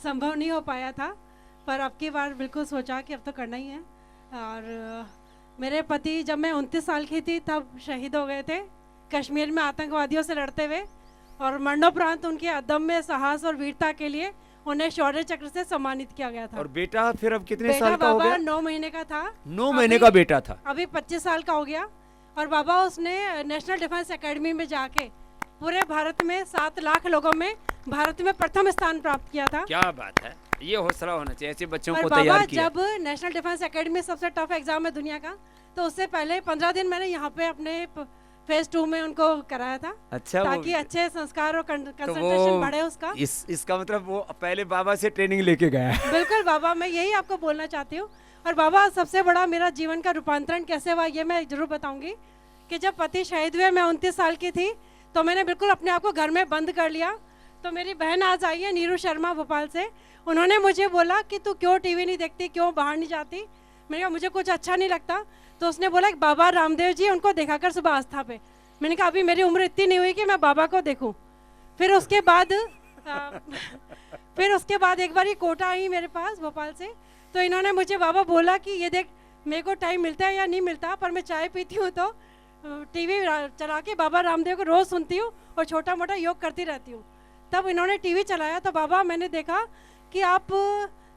संभव नहीं हो पाया था, पर अब की बार बिल्कुल सोचा कि अब तो करना ही है। और मेरे पति जब मैं 29 साल की थी तब शहीद हो गए थे कश्मीर में आतंकवादियों से लड़ते हुए, और मरणोपरांत उनके अदम्य साहस और वीरता के लिए उन्हें शौर्य चक्र से सम्मानित किया गया था। और बेटा फिर अब कितने साल का हो गया? 9 महीने का था। 9 महीने का बेटा था, अभी 25 साल का हो गया। और बाबा उसने नेशनल डिफेंस एकेडमी में जाके पूरे भारत में 7 लाख लोगों में भारत में प्रथम स्थान प्राप्त किया था। क्या बात है, ये हौसला होना चाहिए, ऐसे बच्चों और को बाबा तैयार किया। जब नेशनल डिफेंस एकेडमी सबसे टफ एग्जाम है दुनिया का, तो उससे पहले 15 दिन मैंने यहाँ पे अपने फेज 2 में उनको कराया था। अच्छा, ताकि वो अच्छे संस्कार और तो कंसंट्रेशन बढ़े उसका। इसका मतलब वो पहले बाबा से ट्रेनिंग लेके गया है। बिल्कुल बाबा, मैं यही आपको बोलना चाहती हूँ। और बाबा सबसे बड़ा मेरा जीवन का रूपांतरण कैसे हुआ ये मैं जरूर बताऊंगी कि जब पति शहीद हुए, मैं 29 साल की थी, तो मैंने बिल्कुल अपने आप को घर में बंद कर लिया। तो मेरी बहन आज आई है नीरू शर्मा भोपाल से, उन्होंने मुझे बोला कि तू क्यों टीवी नहीं देखती, क्यों बाहर नहीं जाती। मैंने कहा मुझे कुछ अच्छा नहीं लगता। तो उसने बोला कि बाबा रामदेव जी, उनको देखा कर सुबह आस्था पे। मैंने कहा अभी मेरी उम्र इतनी नहीं हुई कि मैं बाबा को देखूं। फिर उसके बाद एक बार ये कोटा आई मेरे पास भोपाल से, तो इन्होंने मुझे बाबा बोला कि ये देख, मेरे को टाइम मिलता है या नहीं मिलता, पर मैं चाय पीती हूँ तो टीवी चला के बाबा रामदेव को रोज़ सुनती हूँ और छोटा मोटा योग करती रहती हूँ। तब इन्होंने टीवी चलाया तो बाबा मैंने देखा कि आप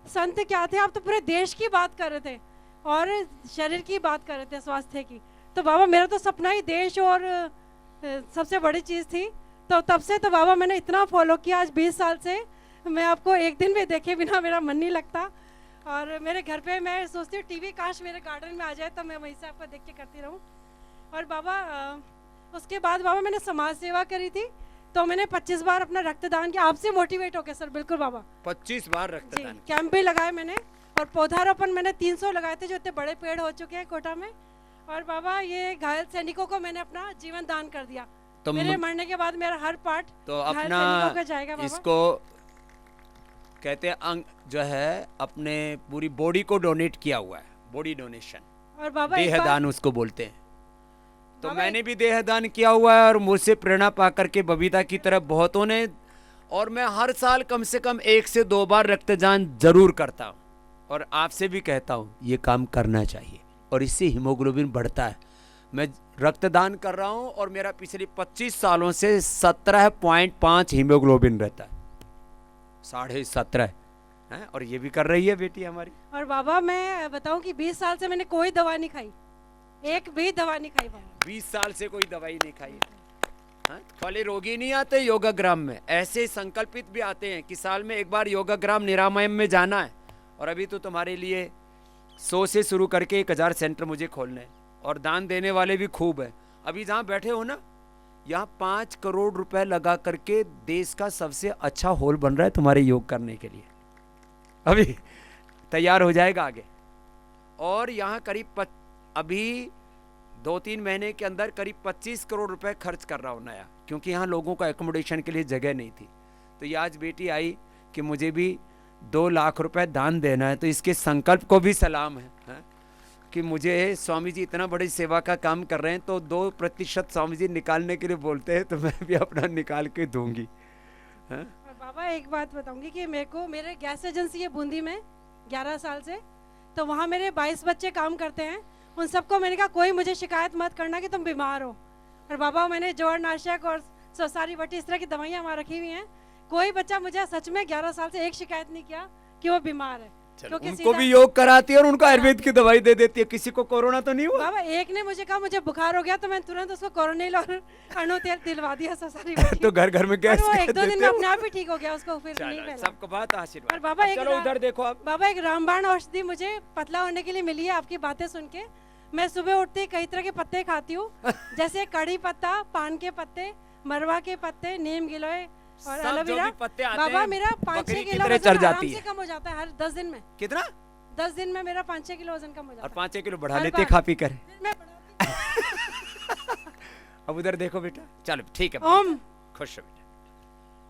संत क्या थे, आप तो पूरे देश की बात कर रहे थे और शरीर की बात कर रहे थे, स्वास्थ्य की। तो बाबा मेरा तो सपना ही देश और सबसे बड़ी चीज़ थी। तो तब से तो बाबा मैंने इतना फॉलो किया, आज 20 साल से मैं आपको एक दिन भी देखे बिना मेरा मन नहीं लगता। और मेरे घर पे मैं सोचती हूँ टीवी काश मेरे गार्डन में आ जाए तो मैं वहीं से आपको देख के करती रहूँ। और बाबा उसके बाद बाबा मैंने समाज सेवा करी थी, तो मैंने 25 बार अपना रक्तदान किया, आपसे मोटिवेट होकर सर। बिल्कुल बाबा, 25 बार रक्तदान। कैंप भी लगाए मैंने, और पौधारोपण मैंने 300 लगाए थे, जो इतने बड़े पेड़ हो चुके हैं कोटा में। और बाबा ये घायल सैनिकों को मैंने अपना जीवन दान कर दिया। तो मेरे मरने के बाद मेरा हर पार्ट तो घायल अपना सैनिकों का जाएगा बाबा। इसको कहते हैं अंग जो है अपने पूरी बॉडी को डोनेट किया हुआ है, बॉडी डोनेशन, और बाबा देहदान उसको बोलते हैं। तो बाबा मैंने भी देहदान किया हुआ है और मुझसे प्रेरणा पा करके बबीता की तरफ बहुतों ने, और मैं हर साल कम से कम 1 से 2 बार रक्तदान जरूर करता हूँ और आपसे भी कहता हूँ ये काम करना चाहिए और इससे हीमोग्लोबिन बढ़ता है। मैं रक्तदान कर रहा हूँ और मेरा पिछले 25 सालों से 17.5 हीमोग्लोबिन रहता है, 17.5 है, और ये भी कर रही है बेटी हमारी। और बाबा मैं बताऊं कि 20 साल से मैंने कोई दवा नहीं खाई, एक भी दवा नहीं खाई बाबा। 20 साल से कोई दवाई नहीं खाई है। भले रोगी नहीं आते योगाग्राम में, ऐसे संकल्पित भी आते हैं कि साल में एक बार योगाग्राम निरामयम में जाना है। और अभी तो तुम्हारे लिए 100 से शुरू करके 1000 सेंटर मुझे खोलने हैं, और दान देने वाले भी खूब है। अभी जहाँ बैठे हो ना, यहाँ 5 करोड़ रुपए लगा करके देश का सबसे अच्छा हॉल बन रहा है तुम्हारे योग करने के लिए, अभी तैयार हो जाएगा आगे। और यहाँ करीब अभी 2-3 महीने के अंदर करीब 25 करोड़ रुपए खर्च कर रहा हूँ नया, क्योंकि यहाँ लोगों को एकोमोडेशन के लिए जगह नहीं थी। तो ये आज बेटी आई कि मुझे भी 2 लाख रुपए दान देना है, तो इसके संकल्प को भी सलाम है कि मुझे स्वामी जी इतना बड़ी सेवा का काम कर रहे हैं, तो 2% स्वामी जी निकालने के लिए बोलते हैं, तो मैं भी अपना निकाल के दूंगी। और बाबा एक बात बताऊंगी कि मेरे गैस एजेंसी है बूंदी में 11 साल से, तो वहाँ मेरे 22 बच्चे काम करते हैं। उन सबको मैंने कहा कोई मुझे शिकायत मत करना कि तुम बीमार हो। और बाबा मैंने जोड़ नाशक और सोसारी बटी इस तरह की दवाइयाँ वहाँ रखी हुई हैं, कोई बच्चा मुझे सच में 11 साल से एक शिकायत नहीं किया कि वो बीमार है। उनको भी योग कराती है और उनको आयुर्वेद की दवाई दे देती है। किसी को कोरोना तो नहीं हुआ? बाबा एक ने मुझे कहा मुझे बुखार हो गया, तो मैं तुरंत उसको कोरोनिल और अणु तेल दिलवा दिया सोसारी बटी। तो घर में गैस वो 1-2 दिन में अपने आप ही ठीक हो गया, उसको फिर नहीं फैला। सबको बात आशीर्वाद। और बाबा चलो उधर देखो आप। बाबा एक रामबाण औषधि मुझे पतला होने के लिए मिली है आपकी बातें सुन के। मैं सुबह उठते ही कई तरह के पत्ते खाती हूँ, जैसे कड़ी पत्ता, पान के पत्ते, मरवा के पत्ते, नीम गिलोय और एलोवेरा। बाबा मेरा 5-6 किलो वजन आराम से कम हो जाता है हर 10 दिन में। कितना? 10 दिन में मेरा 5-6 किलो वजन कम हो जाता है। और 5-6 किलो बढ़ा लेते खा पी कर। अब उधर देखो बेटा, चलो ठीक है, ओम खुश हो बेटा।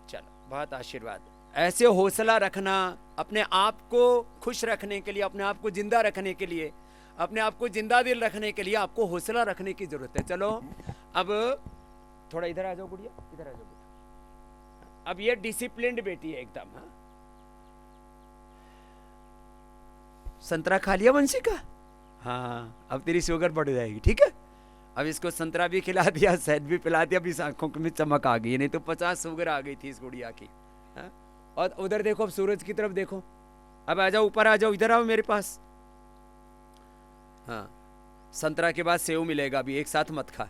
चलो बहुत आशीर्वाद। ऐसे हौसला रखना, अपने आप को खुश रखने के लिए, अपने आप को जिंदा रखने के लिए, अपने आप को जिंदा दिल रखने के लिए आपको हौसला रखने की जरूरत है। चलो अब थोड़ा इधर आ जाओ गुड़िया, इधर आ जाओ बेटा। अब ये डिसिप्लिन्ड बेटी है एकदम। हाँ, संतरा खा लिया वंशी का? हाँ, अब तेरी शुगर बढ़ जाएगी, ठीक है। अब इसको संतरा भी खिला दिया, शहद भी पिला दिया, अब इस आंखों में चमक आ गई, नहीं तो 50 शुगर आ गई थी इस गुड़िया की। हाँ? और उधर देखो, अब सूरज की तरफ देखो। अब आ जाओ, ऊपर आ जाओ, इधर आओ मेरे पास। हाँ, संतरा के बाद सेव मिलेगा, अभी एक साथ मत खा।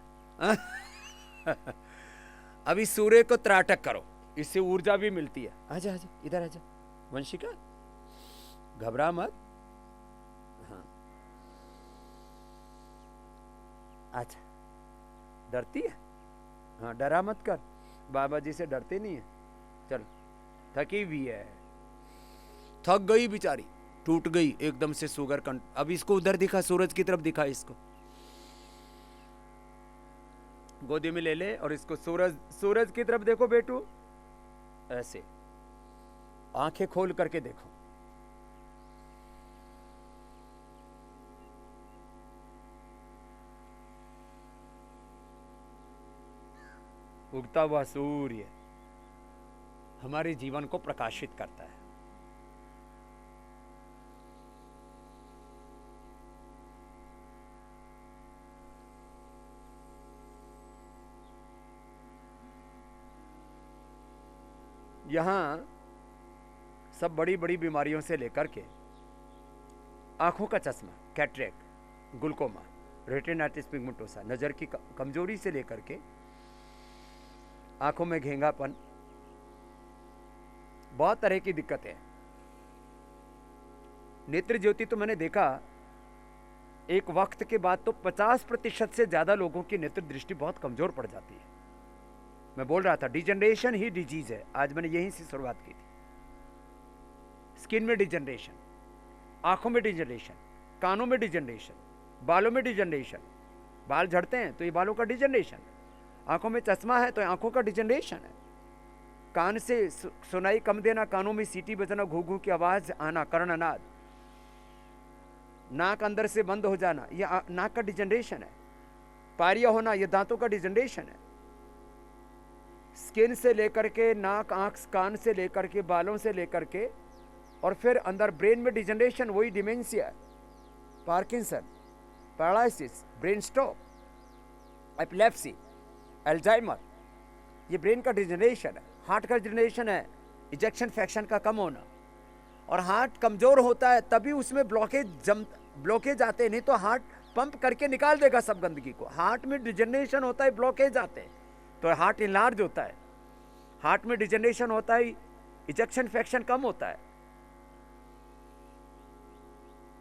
अभी सूर्य को त्राटक करो, इससे ऊर्जा भी मिलती है। आजा आजा, इधर आजा वंशिका, घबरा मत। हाँ अच्छा, डरती है? हाँ डरा मत कर, बाबा जी से डरते नहीं है। चल, थकी भी है, थक गई बेचारी, टूट गई एकदम से शुगर कंट। अब इसको उधर दिखा, सूरज की तरफ दिखा, इसको गोदी में ले ले और इसको सूरज की तरफ देखो बेटू, ऐसे आंखें खोल करके देखो। उगता हुआ सूर्य हमारे जीवन को प्रकाशित करता है। यहां सब बड़ी बड़ी बीमारियों से लेकर के आंखों का चश्मा, कैटरेक्ट, ग्लूकोमा, रेटिनाइटिस पिगमेंटोसा, नजर की कमजोरी से लेकर के आंखों में घेंगापन, बहुत तरह की दिक्कतें। नेत्र ज्योति तो मैंने देखा एक वक्त के बाद तो 50% से ज्यादा लोगों की नेत्र दृष्टि बहुत कमजोर पड़ जाती है। मैं बोल रहा था डिजनरेशन ही डिजीज है, आज मैंने यहीं से शुरुआत की थी। स्किन में डिजनरेशन, आंखों में डिजनरेशन, कानों में डिजनरेशन, बालों में डिजनरेशन, बाल झड़ते हैं तो ये बालों का डिजनरेशन है, आंखों में चश्मा है तो आंखों का डिजनरेशन है, कान से सुनाई कम देना, कानों में सीटी बजना, घू घू की आवाज आना, कर्णनाद, नाक अंदर से बंद हो जाना, यह नाक का डिजनरेशन है, पारिया होना, यह दांतों का डिजनरेशन है। स्किन से लेकर के नाक, आंख, कान से लेकर के बालों से लेकर के और फिर अंदर ब्रेन में डिजनरेशन, वही dementia, Parkinson, paralysis, brain stroke, epilepsy, Alzheimer, ये ब्रेन का डिजनरेशन है। हार्ट का डिजनरेशन है, इजेक्शन फ्रैक्शन का कम होना, और हार्ट कमजोर होता है तभी उसमें ब्लॉकेज आते हैं, नहीं तो हार्ट पंप करके निकाल देगा सब गंदगी को। हार्ट में डिजनरेशन होता है, ब्लॉकेज आते हैं तो हार्ट इनलार्ज होता है, हार्ट में डिजनरेशन होता है, इजेक्शन फ्रैक्शन कम होता है।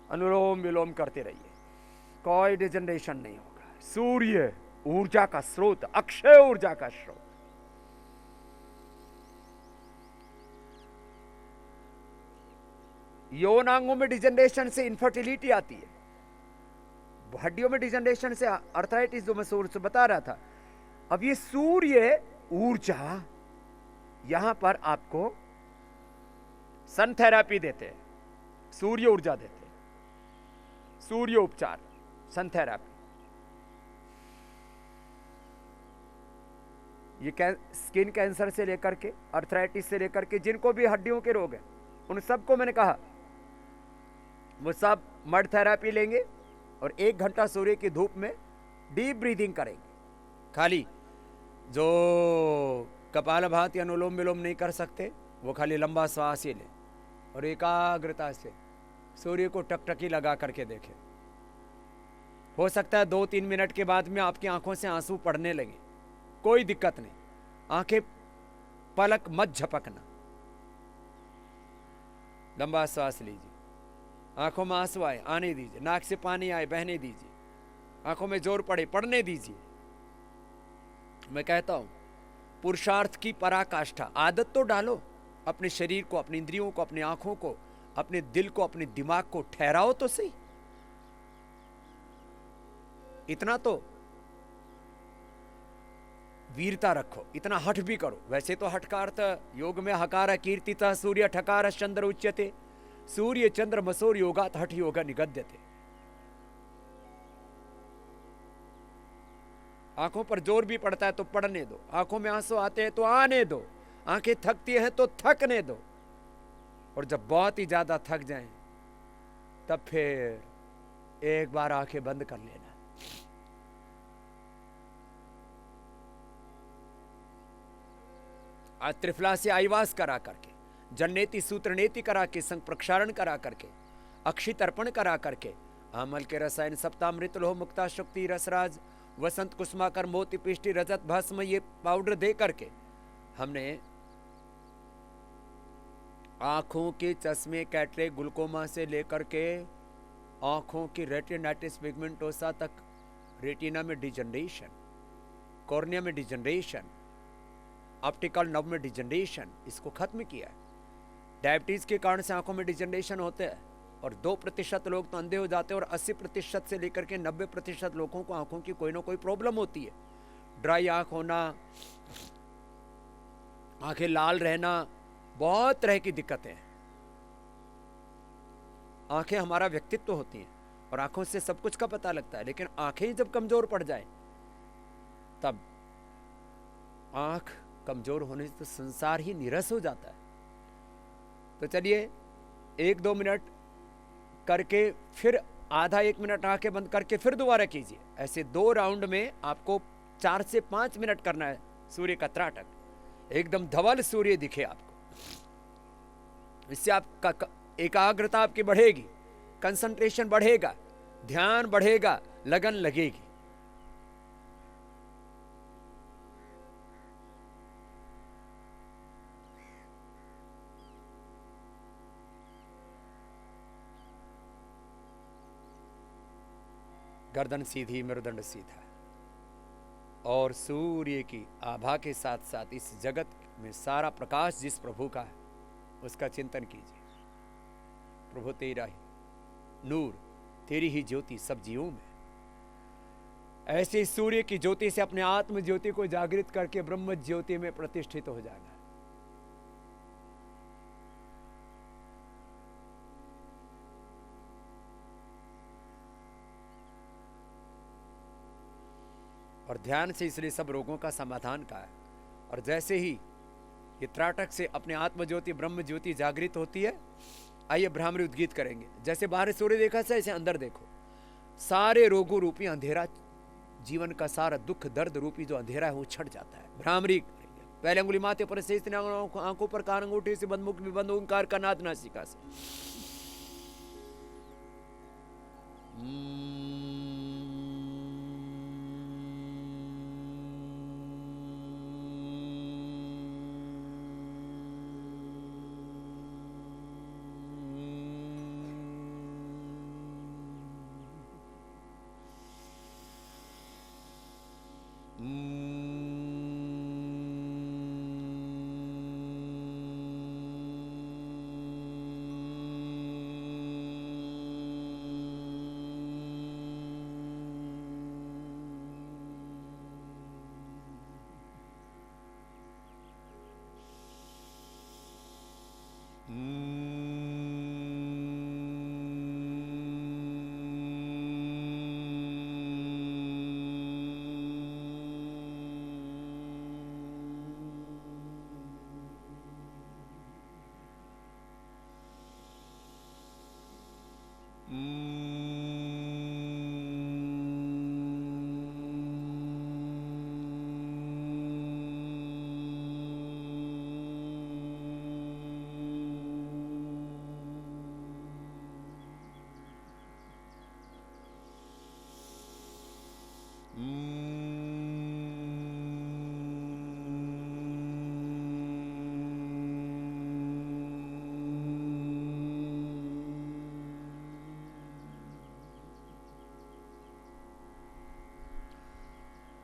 अनुलोम विलोम करते रहिए, कोई डिजनरेशन नहीं होगा। सूर्य ऊर्जा का स्रोत, अक्षय ऊर्जा का स्रोत। यौनांगों में डिजनरेशन से इनफर्टिलिटी आती है, हड्डियों में डिजनरेशन से अर्थराइटिस, जो मैं सूर्य से बता रहा था। अब ये सूर्य ऊर्जा यहां पर आपको सन थेरापी देते हैं, सूर्य ऊर्जा देते हैं, सूर्य उपचार, सन थेरापी। ये स्किन कैंसर से लेकर के अर्थराइटिस से लेकर के जिनको भी हड्डियों के रोग हैं, उन सबको मैंने कहा वो सब मड थेरापी लेंगे और 1 घंटा सूर्य की धूप में डीप ब्रीदिंग करेंगे। खाली जो कपालभाति, अनुलोम विलोम नहीं कर सकते वो खाली लंबा श्वास ही ले और एकाग्रता से सूर्य को टकटकी लगा करके देखें। हो सकता है 2-3 मिनट के बाद में आपकी आंखों से आंसू पड़ने लगे, कोई दिक्कत नहीं, आंखें पलक मत झपकना, लंबा श्वास लीजिए, आंखों में आंसू आए आने दीजिए, नाक से पानी आए बहने दीजिए, आंखों में जोर पड़े पड़ने दीजिए। मैं कहता हूं पुरुषार्थ की पराकाष्ठा, आदत तो डालो, अपने शरीर को, अपनी इंद्रियों को, अपनी आंखों को, अपने दिल को, अपने दिमाग को ठहराओ तो सही। इतना तो वीरता रखो, इतना हठ भी करो। वैसे तो हठ का अर्थ योग में हकार कीर्तिता सूर्य ठकार चंद्र उच्यते, सूर्य चंद्र मसोर योगात हठ योगा निगद्यते। आंखों पर जोर भी पड़ता है तो पड़ने दो, आंखों में आंसू आते हैं तो आने दो, आंखें थकती हैं तो थकने दो, और जब बहुत ही ज्यादा थक जाएं तब फिर एक बार आंखें बंद कर लेना। आज त्रिफला से आईवास करा करके, जन्नेति सूत्रनेति करा के, संग प्रक्षारण करा करके, अक्षित अर्पण करा करके, अमल के रसायन सप्तामृत लोह मुक्ता शक्ति रसराज वसंत कुसुमाकर, मोती पिष्टि, रजत भस्म, ये पाउडर दे करके हमने आंखों के चश्मे, कैटरेक्ट, ग्लूकोमा से लेकर के आंखों की रेटिनाइटिस पिगमेंटोसा तक, रेटिना में डिजनरेशन, कॉर्निया में डिजनरेशन, ऑप्टिकल नर्व में डिजनरेशन, इसको खत्म किया है। डायबिटीज के कारण से आंखों में डिजनरेशन होते हैं और 2% लोग तो अंधे हो जाते हैं और 80% से लेकर के 90% लोगों को आंखों की कोई ना कोई प्रॉब्लम होती है। ड्राई आंख होना, आंखें लाल रहना, बहुत तरह की दिक्कतें हैं। आंखें हमारा व्यक्तित्व होती हैं और आंखों से सब कुछ का पता लगता है, लेकिन आंखें ही जब कमजोर पड़ जाए तब आंख कमजोर होने से तो संसार ही नीरस हो जाता है। तो चलिए 1-2 मिनट करके फिर आधा 1 मिनट आंखें बंद करके फिर दोबारा कीजिए। ऐसे 2 राउंड में आपको 4 से 5 मिनट करना है सूर्य का त्राटक, एकदम धवल सूर्य दिखे आपको। इससे आपका एकाग्रता आपकी बढ़ेगी, कंसंट्रेशन बढ़ेगा, ध्यान बढ़ेगा, लगन लगेगी। गर्दन सीधी, मेरुदंड सीधा, और सूर्य की आभा के साथ साथ इस जगत में सारा प्रकाश जिस प्रभु का है उसका चिंतन कीजिए। प्रभु तेरा ही नूर, तेरी ही ज्योति सब जीवों में। ऐसे सूर्य की ज्योति से अपने आत्म ज्योति को जागृत करके ब्रह्म ज्योति में प्रतिष्ठित हो जाना। और ध्यान से इसलिए सब रोगों का समाधान का है। और जैसे ही ये त्राटक से अपने आत्म ज्योति ब्रह्म ज्योति जागृत होती है, आइए भ्रामरी उद्गीत करेंगे। जैसे बाहर सूर्य देखा से ऐसे अंदर देखो, सारे रोगों रूपी अंधेरा, जीवन का सारा दुख दर्द रूपी जो अंधेरा है वो छट जाता है। भ्रामरी करेंगे। पहले अंगुली माथे पर से, आंखों पर कान अंगूठे से, बंद मुख में बंद ओंकार का नाद नासिका से।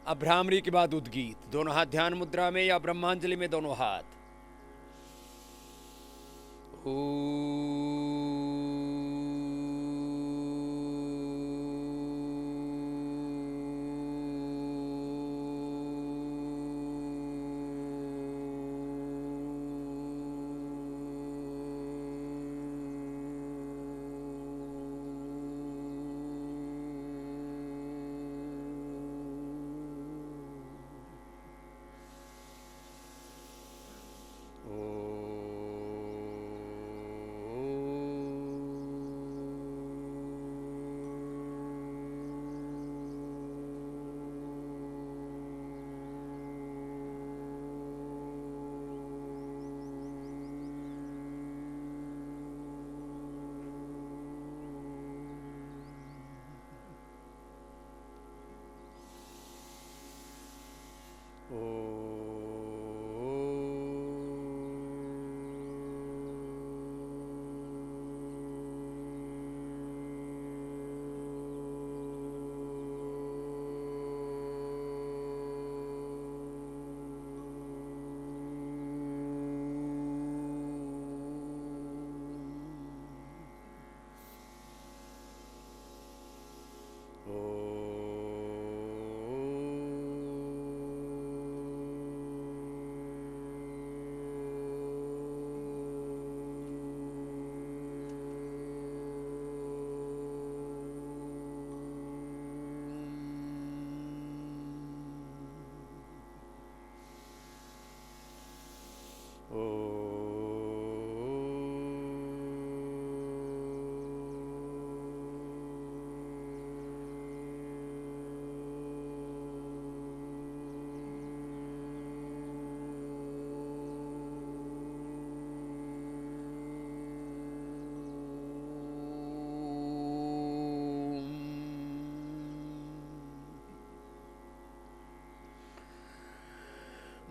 अब भ्रामरी के बाद उद्गीत, दोनों हाथ ध्यान मुद्रा में या ब्रह्मांजलि में दोनों हाथ।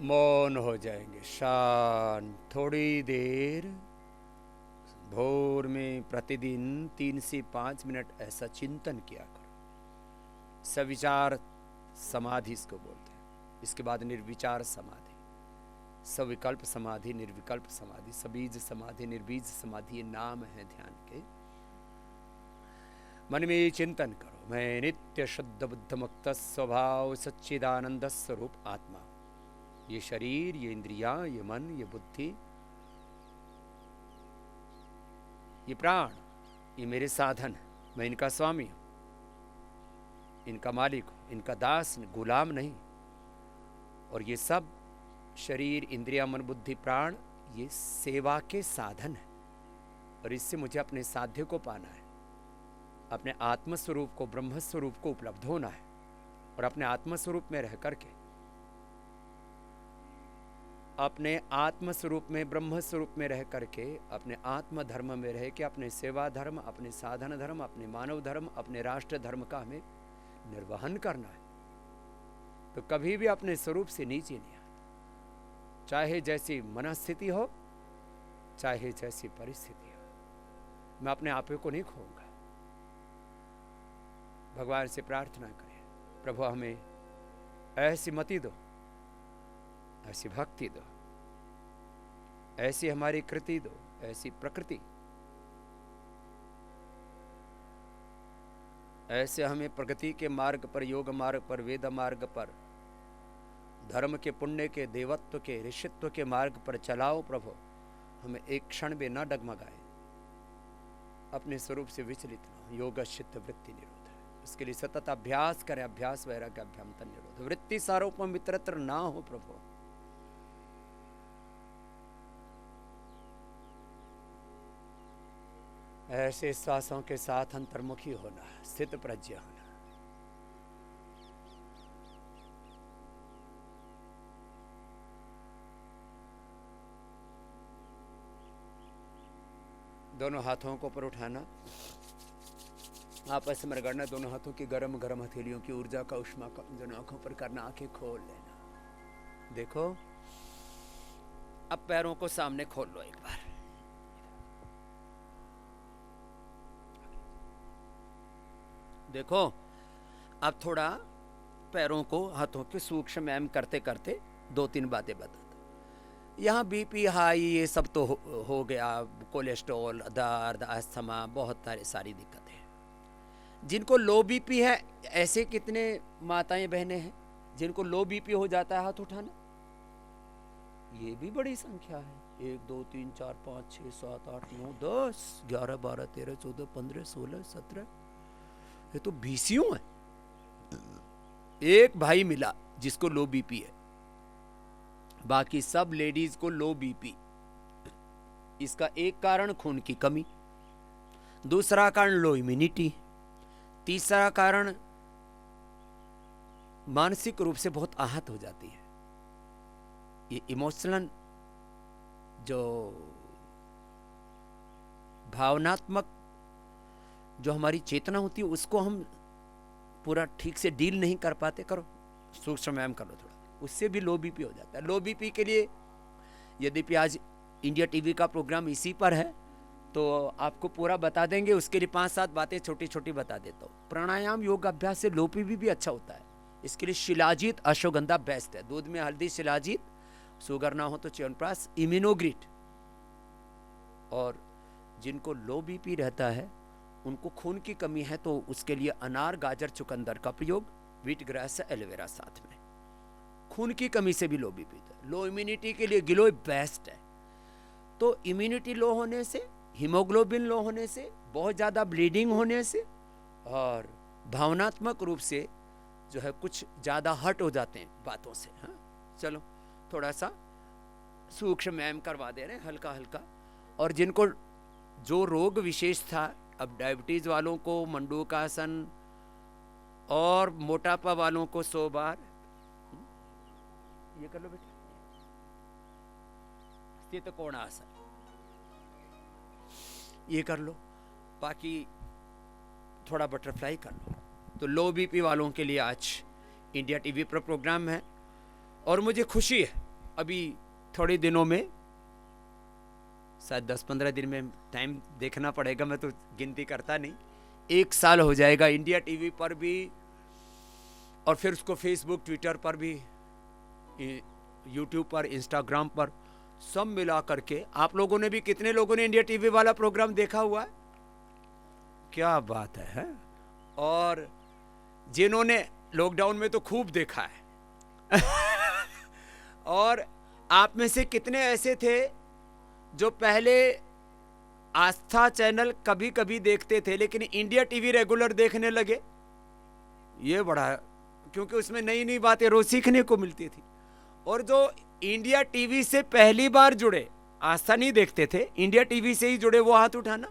मौन हो जाएंगे, शांत। थोड़ी देर भोर में प्रतिदिन 3 से 5 मिनट ऐसा चिंतन किया करो। सविचार समाधि इसको बोलते हैं। इसके बाद निर्विचार समाधि, सविकल्प समाधि, निर्विकल्प समाधि, सबीज समाधि, निर्बीज समाधि, ये नाम है ध्यान के। मन में चिंतन करो, मैं नित्य शुद्ध बुद्ध मुक्त स्वभाव सच्चिदानंद स्वरूप आत्मा। ये शरीर, ये इंद्रियां, ये मन, ये बुद्धि, ये प्राण, ये मेरे साधन है। मैं इनका स्वामी हूं, इनका मालिक हूं, इनका दास, गुलाम नहीं। और ये सब शरीर, इंद्रिया, मन, बुद्धि, प्राण, ये सेवा के साधन है। और इससे मुझे अपने साध्य को पाना है, अपने आत्म स्वरूप को, ब्रह्म स्वरूप को उपलब्ध होना है। और अपने आत्म स्वरूप में रह करके, अपने आत्म स्वरूप में, ब्रह्म स्वरूप में रह करके, अपने आत्म धर्म में रह के, अपने सेवा धर्म, अपने साधन धर्म, अपने मानव धर्म, अपने राष्ट्र धर्म का हमें निर्वहन करना है। तो कभी भी अपने स्वरूप से नीचे नहीं आना, चाहे जैसी मनस्थिति हो, चाहे जैसी परिस्थिति हो। मैं अपने आप को नहीं खोऊंगा। भगवान से प्रार्थना करें, प्रभु हमें ऐसी मति दो, ऐसी भक्ति दो, ऐसी हमारी कृति दो, ऐसी प्रकृति, ऐसे हमें प्रगति के मार्ग पर, योग मार्ग पर, वेद मार्ग पर, धर्म के, पुण्य के, देवत्व के, ऋषित्व के मार्ग पर चलाओ प्रभु। हमें एक क्षण भी न डगमगाए, अपने स्वरूप से विचलित न हो। योग चित्त वृत्ति निरोध, उसके लिए सतत अभ्यास करें। अभ्यास वैराग्य अभ्यंतर निरोध, वृत्ति सारोपम मित्रत्र ना हो प्रभु। ऐसे श्वासों के साथ अंतर्मुखी होना, स्थित प्रज्ञ होना। दोनों हाथों को ऊपर उठाना, आपस में रगड़ना। दोनों हाथों की गरम गरम हथेलियों की ऊर्जा का, उष्मा का दोनों आंखों पर करना। आंखें खोल लेना। देखो, अब पैरों को सामने खोल लो एक बार। देखो, अब थोड़ा पैरों को, हाथों के सूक्ष्म व्यायाम करते करते 2-3 बातें बता दो। यहाँ बीपी हाई ये सब तो हो गया, कोलेस्ट्रॉल, दर्द, अस्थमा, बहुत सारी दिक्कतें हैं। जिनको लो बीपी है, ऐसे कितने माताएं बहनें हैं जिनको लो बीपी हो जाता है? हाथ उठाना। ये भी बड़ी संख्या है। 1 2 3 4 5 6 7 8 9 10 11 12 13 14 15 16 17, ये तो 20 है। एक भाई मिला जिसको लो बीपी है, बाकी सब लेडीज को लो बीपी। इसका एक कारण खून की कमी, दूसरा कारण लो इम्यूनिटी, तीसरा कारण मानसिक रूप से बहुत आहत हो जाती है। ये इमोशनल, जो भावनात्मक जो हमारी चेतना होती है, उसको हम पूरा ठीक से डील नहीं कर पाते। करो, सूक्ष्म व्यायाम कर लो थोड़ा। उससे भी लो बीपी हो जाता है। लो बीपी के लिए यद्यपि आज इंडिया टीवी का प्रोग्राम इसी पर है तो आपको पूरा बता देंगे, उसके लिए 5-7 बातें छोटी छोटी बता देता हूँ। प्राणायाम योग अभ्यास से लो बीपी भी अच्छा होता है। इसके लिए शिलाजीत अश्वगंधा बेस्ट है। दूध में हल्दी, शिलाजीत, शुगर ना हो तो च्यवनप्राश, इम्यूनोग्रिट। और जिनको लो बीपी रहता है, उनको खून की कमी है, तो उसके लिए अनार, गाजर, चुकंदर का प्रयोग, व्हीट ग्रास, एलोवेरा साथ में। खून की कमी से भी लो बीपी है। लो इम्यूनिटी के लिए गिलोय बेस्ट है। तो इम्यूनिटी लो होने से, हीमोग्लोबिन लो होने से, बहुत ज़्यादा ब्लीडिंग होने से और भावनात्मक रूप से जो है कुछ ज़्यादा हर्ट हो जाते हैं बातों से। हाँ, चलो थोड़ा सा सूक्ष्म व्यायाम करवा दे रहे हैं हल्का हल्का। और जिनको जो रोग विशेष था, अब डायबिटीज़ वालों को मंडूकासन और मोटापा वालों को 100 बार ये कर लो बेटा, स्थित कोणासन ये कर लो, बाकी थोड़ा बटरफ्लाई कर लो। तो लो बीपी वालों के लिए आज इंडिया टीवी पर प्रोग्राम है। और मुझे खुशी है, अभी थोड़े दिनों में, शायद 10-15 दिन में, टाइम देखना पड़ेगा, मैं तो गिनती करता नहीं, 1 साल हो जाएगा इंडिया टीवी पर भी, और फिर उसको फेसबुक, ट्विटर पर भी, यूट्यूब पर, इंस्टाग्राम पर, सब मिला करके। आप लोगों ने भी, कितने लोगों ने इंडिया टीवी वाला प्रोग्राम देखा हुआ है? क्या बात है। और जिन्होंने लॉकडाउन में तो खूब देखा है और आप में से कितने ऐसे थे जो पहले आस्था चैनल कभी कभी देखते थे लेकिन इंडिया टीवी रेगुलर देखने लगे? ये बड़ा, क्योंकि उसमें नई नई बातें रोज सीखने को मिलती थी। और जो इंडिया टीवी से पहली बार जुड़े, आस्था नहीं देखते थे, इंडिया टीवी से ही जुड़े, वो हाथ उठाना।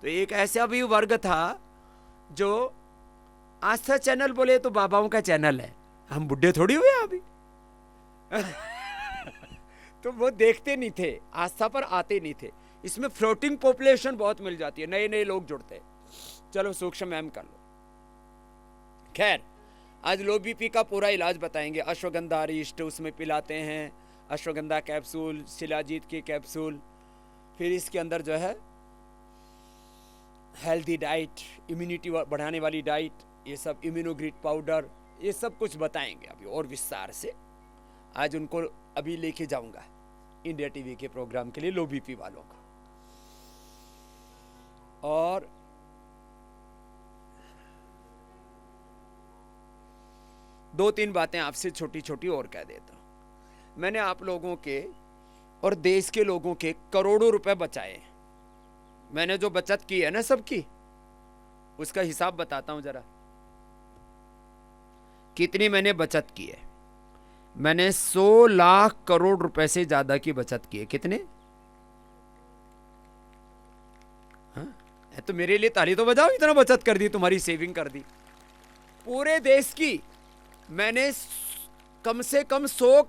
तो एक ऐसा भी वर्ग था जो आस्था चैनल बोले तो बाबाओं का चैनल है, हम बुढ़े थोड़ी हुए अभी तो वो देखते नहीं थे, आस्था पर आते नहीं थे। इसमें फ्लोटिंग पॉपुलेशन बहुत मिल जाती है, नए नए लोग जुड़ते हैं। चलो सूक्ष्म व्यायाम कर लो। खैर, आज लो बीपी का पूरा इलाज बताएंगे। अश्वगंधा अरिष्ट उसमें पिलाते हैं, अश्वगंधा कैप्सूल, शिलाजीत की कैप्सूल, फिर इसके अंदर जो है हेल्दी डाइट, इम्यूनिटी बढ़ाने वाली डाइट, ये सब, इम्यूनोग्रिट पाउडर, ये सब कुछ बताएंगे अभी और विस्तार से। आज उनको अभी लेके जाऊंगा इंडिया टीवी के प्रोग्राम के लिए, लो बीपी वालों का। और दो तीन बातें आपसे छोटी छोटी और कह देता हूं। मैंने आप लोगों के और देश के लोगों के करोड़ों रुपए बचाए। मैंने जो बचत की है ना सबकी, उसका हिसाब बताता हूं जरा, कितनी मैंने बचत की है। मैंने 100 लाख करोड़ रुपए से ज्यादा की बचत की है। कितने? हाँ? तो मेरे लिए ताली तो बजाओ, इतना बचत कर दी, तुम्हारी सेविंग कर दी। पूरे देश की मैंने कम से कम 100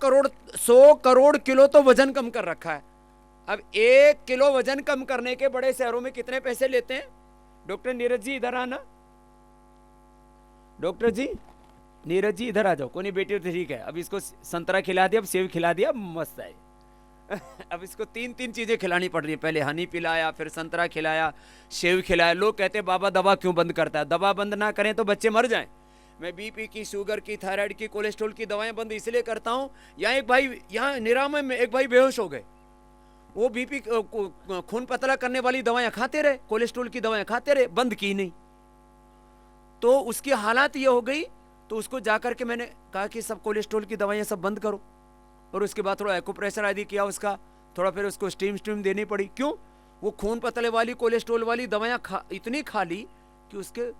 करोड़ किलो तो वजन कम कर रखा है। अब 1 किलो वजन कम करने के बड़े शहरों में कितने पैसे लेते हैं? डॉक्टर नीरज जी इधर आना, डॉक्टर जी नीरज जी इधर आ जाओ। कोई नहीं, बेटी तो ठीक है। अब इसको संतरा खिला दिया, अब सेब खिला दिया, मस्त है अब इसको 3 चीजें खिलानी पड़ रही है। पहले हनी पिलाया, फिर संतरा खिलाया, सेब खिलाया। लोग कहते हैं बाबा दवा क्यों बंद करता है? दवा बंद ना करें तो बच्चे मर जाएं। मैं बीपी की, शुगर की, थायराइड की, कोलेस्ट्रॉल की दवाएं बंद इसलिए करता हूं। यहाँ एक भाई, यहाँ निरामय में एक भाई बेहोश हो गए। वो बीपी, खून पतला करने वाली दवाएं खाते रहे, कोलेस्ट्रॉल की दवाएं खाते रहे, बंद की नहीं। तो उसकी हालात ये हो गई, तो उसको जाकर के मैंने कहा कि सब कोलेस्ट्रॉल की दवाएं सब बंद करो। और उसके बाद थोड़ा एक्यूप्रेशर आदि किया उसका, थोड़ा फिर उसको स्टीम देनी पड़ी। क्यों? वो खून पतले वाली, कोलेस्ट्रॉल वाली दवाएं इतनी खा ली कि उसके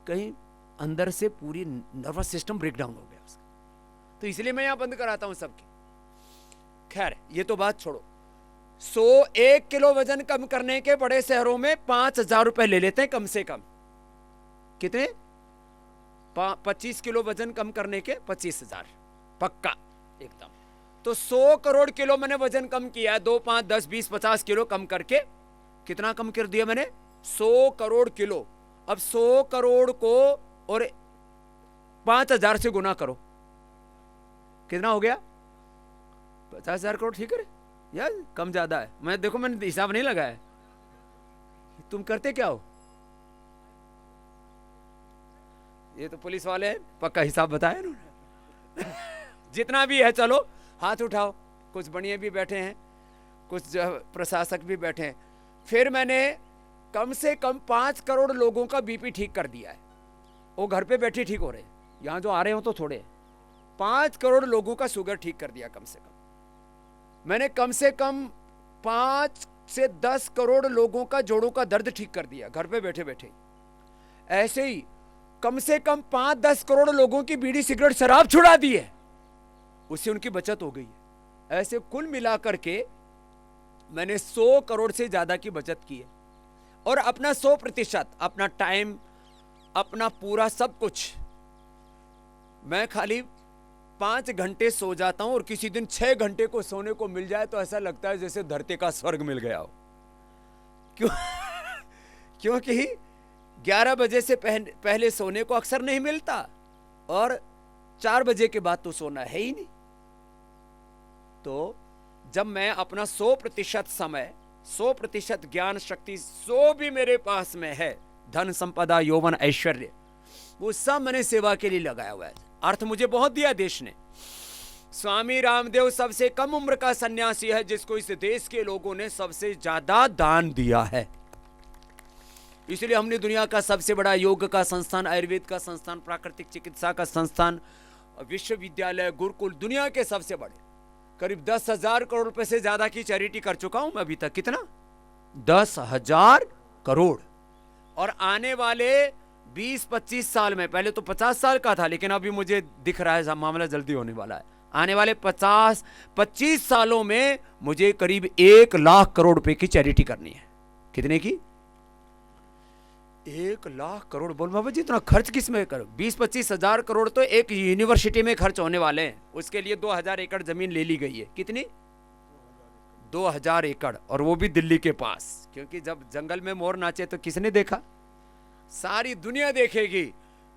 कहीं अंदर से पूरी नर्वस सिस्टम ब्रेकडाउन हो गया उसका। तो इसलिए मैं यहां बंद कराता हूं सबकी। खैर, ये तो बात छोड़ो। 1 किलो वजन कम करने के बड़े शहरों में 5,000 रुपए ले लेते हैं कम से कम। कितने? 25 किलो वजन कम करने के 25,000 पक्का एकदम। तो 100 करोड़ किलो मैंने वजन कम किया है। 2, 5, 10, 20, 50 किलो कम करके कितना कम कर दिया मैंने? 100 करोड़ किलो। अब 100 करोड़ को और 5,000 से गुना करो, कितना हो गया? 50,000 करोड़, ठीक है यार, कम ज्यादा है, मैं देखो मैंने हिसाब नहीं लगाया। तुम करते क्या हो? ये तो पुलिस वाले हैं, पक्का हिसाब बताया इन्होंने। जितना भी है चलो हाथ उठाओ। कुछ बढ़िया भी बैठे हैं, कुछ प्रशासक भी बैठे हैं। फिर मैंने कम से कम 5 करोड़ लोगों का बीपी ठीक कर दिया है। वो घर पे बैठे ठीक हो रहे हैं, यहाँ जो आ रहे हो तो थोड़े। 5 करोड़ लोगों का शुगर ठीक कर दिया कम से कम। मैंने कम से कम 5 से 10 करोड़ लोगों का जोड़ों का दर्द ठीक कर दिया घर पे बैठे बैठे। ऐसे ही कम से कम 5-10 करोड़ लोगों की बीड़ी सिगरेट शराब छुड़ा दी है, उससे उनकी बचत हो गई है। ऐसे कुल मिलाकर के मैंने 100 करोड़ से ज्यादा की बचत की है। और अपना 100%, अपना टाइम, अपना पूरा सब कुछ, मैं खाली 5 घंटे सो जाता हूं और किसी दिन 6 घंटे को सोने को मिल जाए तो ऐसा लगता है जैसे धरती का स्वर्ग मिल गया हो। क्यों? क्योंकि 11 बजे से पहले सोने को अक्सर नहीं मिलता, और 4 बजे के बाद तो सोना है ही नहीं। तो जब मैं अपना 100% समय, 100% ज्ञान शक्ति, 100 भी मेरे पास में है, धन संपदा यौवन ऐश्वर्य, वो सब मैंने सेवा के लिए लगाया हुआ है। अर्थ मुझे बहुत दिया देश ने। स्वामी रामदेव सबसे कम उम्र का सन्यासी है जिसको इस देश के लोगों ने सबसे ज्यादा दान दिया है। इसलिए हमने दुनिया का सबसे बड़ा योग का संस्थान, आयुर्वेद का संस्थान, प्राकृतिक चिकित्सा का संस्थान, विश्वविद्यालय, गुरुकुल, दुनिया के सबसे बड़े, करीब 10,000 करोड़ रुपए से ज्यादा की चैरिटी कर चुका हूं मैं अभी तक। कितना? 10,000 करोड़। और आने वाले 20-25 साल में, पहले तो 50 साल का था, लेकिन अभी मुझे दिख रहा है मामला जल्दी होने वाला है। आने वाले 50-25 सालों में मुझे करीब 1 लाख करोड़ रुपए की चैरिटी करनी है। कितने की? 1 लाख करोड़। बोल बाबा जी इतना खर्च किस में करो? 20-25 हजार करोड़ तो एक यूनिवर्सिटी में खर्च होने वाले हैं। उसके लिए 2000 एकड़ जमीन ले ली गई है। कितनी? 2000 एकड़, और वो भी दिल्ली के पास। क्योंकि जब जंगल में मोर नाचे तो किसने देखा? सारी दुनिया देखेगी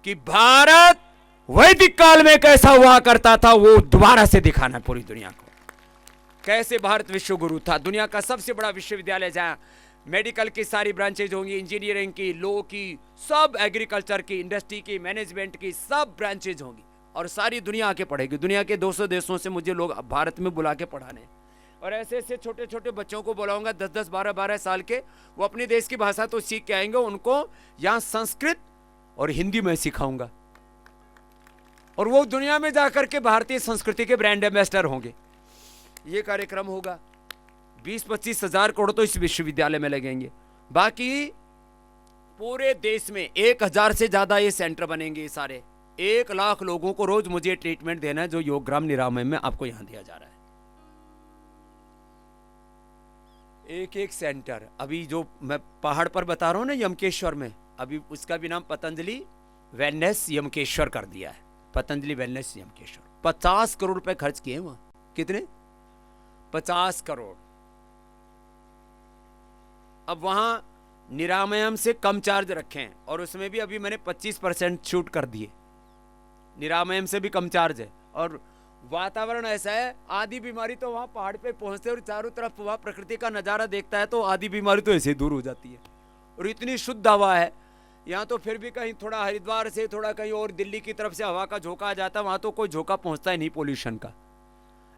कि भारत वैदिक काल में कैसा हुआ करता था, वो दोबारा से दिखाना पूरी दुनिया को। कैसे भारत विश्व गुरु था, दुनिया का सबसे बड़ा विश्वविद्यालय, जहां मेडिकल की सारी ब्रांचेज होंगी, इंजीनियरिंग की, लॉ की, सब, एग्रीकल्चर की, इंडस्ट्री की, मैनेजमेंट की, सब ब्रांचेज होंगी, और सारी दुनिया आके पढ़ेगी। दुनिया के 200 देशों से मुझे लोग भारत में बुला के पढ़ाने, और ऐसे ऐसे छोटे छोटे बच्चों को बुलाऊंगा, 10-10, 12-12 साल के। वो अपने देश की भाषा तो सीख के आएंगे, उनको यहाँ संस्कृत और हिंदी में सिखाऊंगा, और वो दुनिया में जाकर के भारतीय संस्कृति के ब्रांड एम्बेसडर होंगे। ये कार्यक्रम होगा। 20-25 हजार करोड़ तो इस विश्वविद्यालय में लगेंगे। बाकी पूरे देश में 1000 से ज्यादा ये सेंटर बनेंगे सारे। 1 लाख लोगों को रोज मुझे ट्रीटमेंट देना है, जो योगग्राम निरामय में आपको यहां दिया जा रहा है। एक सेंटर। अभी जो मैं पहाड़ पर बता रहा हूं ना, यमकेश्वर में, अभी उसका भी नाम पतंजलि वेलनेस यमकेश्वर कर दिया है। पतंजलि वेलनेस यमकेश्वर। 50 करोड़ रुपए खर्च किए वहां। कितने? 50 करोड़। अब वहां निरामयम से कम चार्ज रखे हैं, और उसमें भी अभी मैंने 25% छूट कर दिए। निरामयम से भी कम चार्ज है, और वातावरण ऐसा है, आधी बीमारी तो वहां पहाड़ पे पहुंचते और चारों तरफ वहां प्रकृति का नजारा देखता है तो आधी बीमारी तो ऐसे ही दूर हो जाती है। और इतनी शुद्ध हवा है यहाँ तो। फिर भी कहीं थोड़ा हरिद्वार से, थोड़ा कहीं और दिल्ली की तरफ से हवा का झोंका आ जाता है, वहां तो कोई झोंका पहुंचता ही नहीं पोल्यूशन का।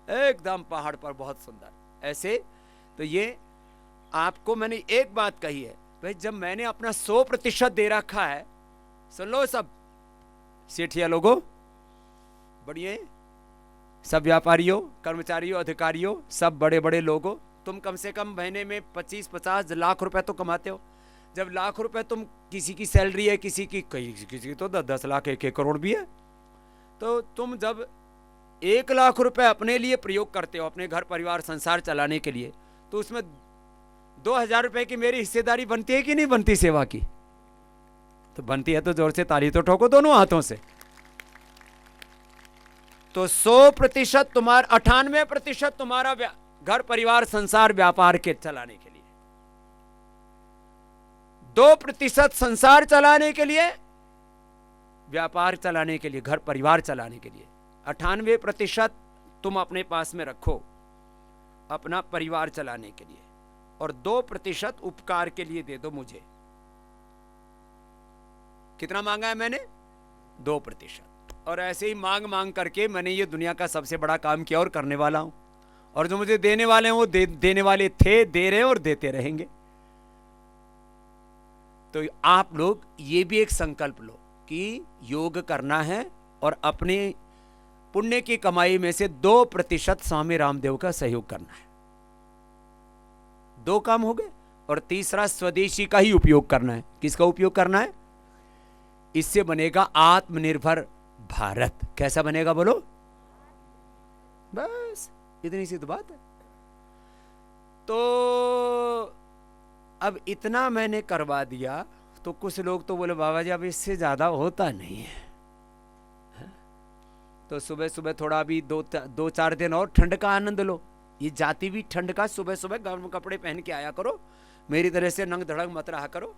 एकदम पहाड़ पर बहुत सुंदर ऐसे। तो ये आपको मैंने एक बात कही है भाई, जब मैंने अपना 100% दे रखा है, सुन लो सब सेठिया लोगों, बढ़िया, सब व्यापारियों, कर्मचारियों, अधिकारियों, सब बड़े बड़े लोगों, तुम कम से कम महीने में 25-50 लाख रुपए तो कमाते हो। जब लाख रुपए तुम, किसी की सैलरी है, किसी की तो 10 लाख, 1 करोड़ भी है, तो तुम जब 1 लाख रुपए अपने लिए प्रयोग करते हो, अपने घर परिवार संसार चलाने के लिए, तो उसमें 2000 रुपए की मेरी हिस्सेदारी बनती है कि नहीं बनती सेवा की? तो बनती है, तो जोर से ताली तो ठोको दोनों हाथों से। तो 100% तुम्हारा, 98% तुम्हारा घर परिवार संसार व्यापार के चलाने के लिए, 2% संसार चलाने के लिए, व्यापार चलाने के लिए, घर परिवार चलाने के लिए, 98% तुम अपने पास में रखो अपना परिवार चलाने के लिए, और 2% उपकार के लिए दे दो मुझे। कितना मांगा है मैंने? 2%। और ऐसे ही मांग मांग करके मैंने ये दुनिया का सबसे बड़ा काम किया और करने वाला हूं। और जो मुझे देने वाले हैं वो देने वाले थे, दे रहे और देते रहेंगे। तो आप लोग ये भी एक संकल्प लो कि योग करना है और अपने पुण्य की कमाई में से 2% स्वामी रामदेव का सहयोग करना है। 2 काम हो गए। और तीसरा स्वदेशी का ही उपयोग करना है। किसका उपयोग करना है? इससे बनेगा आत्मनिर्भर भारत। कैसा बनेगा बोलो? बस इतनी सी तो बात है। तो अब इतना मैंने करवा दिया तो कुछ लोग तो बोले बाबा जी अब इससे ज्यादा होता नहीं है। तो सुबह सुबह थोड़ा अभी 2-4 दिन और ठंड का आनंद लो। ये जाती भी ठंड का, सुबह सुबह गर्म कपड़े पहन के आया करो, मेरी तरह से नंग धड़क मत रहा करो।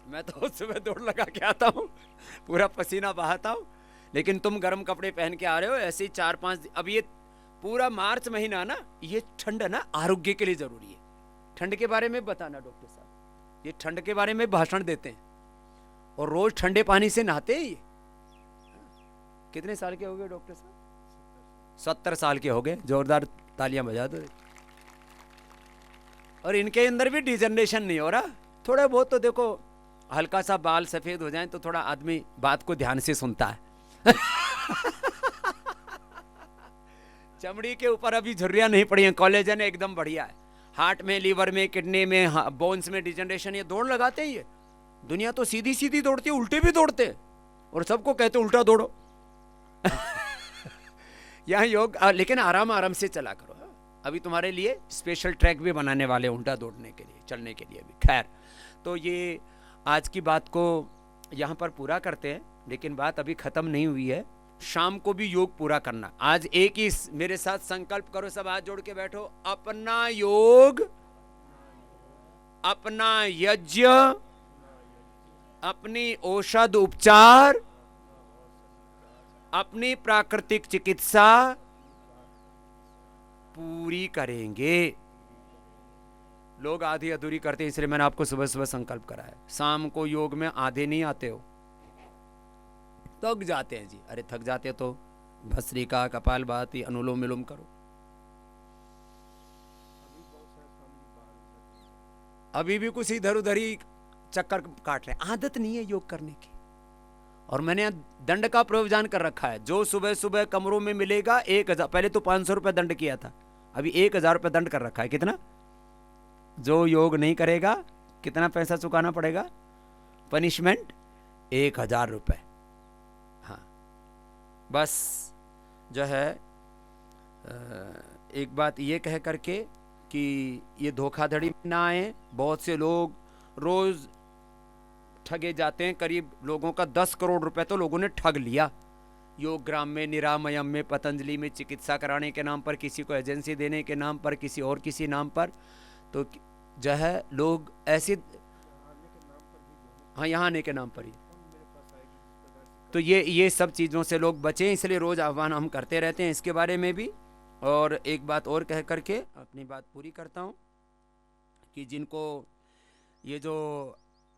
मैं तो सुबह दौड़ लगा के आता हूँ, पूरा पसीना बहाता हूँ, लेकिन तुम गर्म कपड़े पहन के आ रहे हो। ऐसे ही 4-5 अब ये पूरा मार्च महीना ना, ये ठंड ना आरोग्य के लिए जरूरी है। ठंड के बारे में बताना डॉक्टर साहब, ये ठंड के बारे में भाषण देते हैं और रोज ठंडे पानी से नहाते हैं। ये कितने साल के हो गए डॉक्टर साहब? 70 साल के हो गए। जोरदार तालियां बजा दो। और इनके अंदर भी डिजनरेशन नहीं हो रहा। थोड़ा बहुत तो देखो, हल्का सा बाल सफेद हो जाए तो थोड़ा आदमी बात को ध्यान से सुनता है। चमड़ी के ऊपर अभी झुर्रियां नहीं पड़ी हैं, कोलेजन एकदम बढ़िया है। हार्ट में, लीवर में, किडनी में, बोन्स में डिजनरेशन, ये दौड़ लगाते ही है। दुनिया तो सीधी सीधी दौड़ती है, उल्टे भी दौड़ते हैं और सबको कहते उल्टा दौड़ो। यहाँ योग, लेकिन आराम आराम से चला करो। अभी तुम्हारे लिए स्पेशल ट्रैक भी बनाने वाले उल्टा दौड़ने के लिए, चलने के लिए भी। खैर, तो ये आज की बात को यहाँ पर पूरा करते हैं, लेकिन बात अभी खत्म नहीं हुई है। शाम को भी योग पूरा करना। आज एक ही मेरे साथ संकल्प करो, सब हाथ जोड़ के बैठो। अपना योग, अपना यज्ञ, अपनी औषध उपचार, अपनी प्राकृतिक चिकित्सा पूरी करेंगे। लोग आधी अधूरी करते हैं, इसलिए मैंने आपको सुबह सुबह संकल्प कराया। शाम को योग में आधे नहीं आते हो, थक जाते हैं जी। अरे थक जाते हो तो भस्त्रिका, कपालभाति, अनुलोम विलोम करो। अभी भी कुछ इधर उधर ही चक्कर काट रहे हैं, आदत नहीं है योग करने की। और मैंने दंड का प्रावधान कर रखा है, जो सुबह सुबह कमरों में मिलेगा 1000, पहले तो 500 रुपए दंड किया था, अभी 1000 रुपए दंड कर रखा है। कितना? जो योग नहीं करेगा कितना पैसा चुकाना पड़ेगा? पनिशमेंट 1000 रुपए। हाँ, बस जो है एक बात ये कह करके कि ये धोखाधड़ी में ना आए। बहुत से लोग रोज ठगे जाते हैं। करीब लोगों का 10 करोड़ रुपए तो लोगों ने ठग लिया। योग ग्राम में, निरामयम में, पतंजलि में चिकित्सा कराने के नाम पर, किसी को एजेंसी देने के नाम पर, किसी और किसी नाम पर, तो जो है लोग ऐसे, हाँ यहाँ आने के नाम पर ही। तो ये सब चीज़ों से लोग बचें, इसलिए रोज आह्वान हम करते रहते हैं इसके बारे में भी। और एक बात और कह करके अपनी बात पूरी करता हूँ कि जिनको ये जो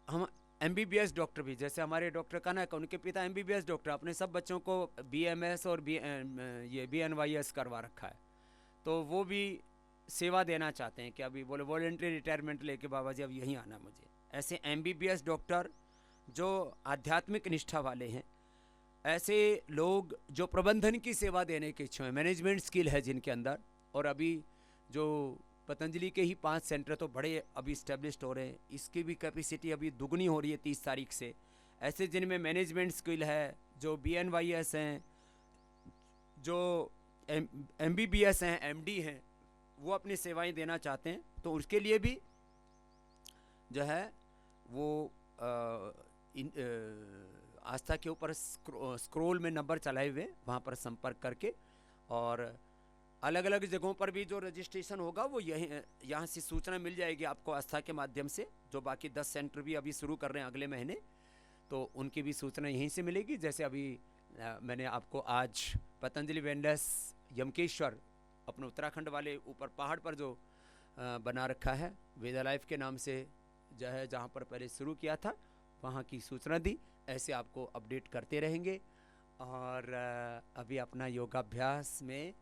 हम MBBS डॉक्टर भी, जैसे हमारे डॉक्टर का ना, उनके पिता MBBS डॉक्टर, अपने सब बच्चों को BMS और ये BNYS करवा रखा है। तो वो भी सेवा देना चाहते हैं कि अभी बोले वॉलंटरी रिटायरमेंट लेके बाबा जी अब यहीं आना मुझे। ऐसे MBBS डॉक्टर जो आध्यात्मिक निष्ठा वाले हैं, ऐसे लोग जो प्रबंधन की सेवा देने के इच्छुक हैं, मैनेजमेंट स्किल है जिनके अंदर, और अभी जो पतंजलि के ही 5 सेंटर तो बड़े अभी इस्टेब्लिश्ड हो रहे हैं, इसकी भी कैपेसिटी अभी दुगनी हो रही है 30 तारीख से। ऐसे जिनमें मैनेजमेंट स्किल है, जो BNYS हैं, जो MBBS हैं, MD हैं, वो अपनी सेवाएं देना चाहते हैं। तो उसके लिए भी जो है वो आस्था के ऊपर स्क्रोल में नंबर चलाए हुए, वहाँ पर संपर्क करके, और अलग अलग जगहों पर भी जो रजिस्ट्रेशन होगा वो यहाँ से सूचना मिल जाएगी आपको आस्था के माध्यम से। जो बाकी 10 सेंटर भी अभी शुरू कर रहे हैं अगले महीने, तो उनकी भी सूचना यहीं से मिलेगी। जैसे अभी मैंने आपको आज पतंजलि वेलनेस यमकेश्वर अपने उत्तराखंड वाले ऊपर पहाड़ पर जो बना रखा है वेदा लाइफ के नाम से, जो है जहाँ पर पहले शुरू किया था वहाँ की सूचना दी। ऐसे आपको अपडेट करते रहेंगे। और अभी अपना योगाभ्यास में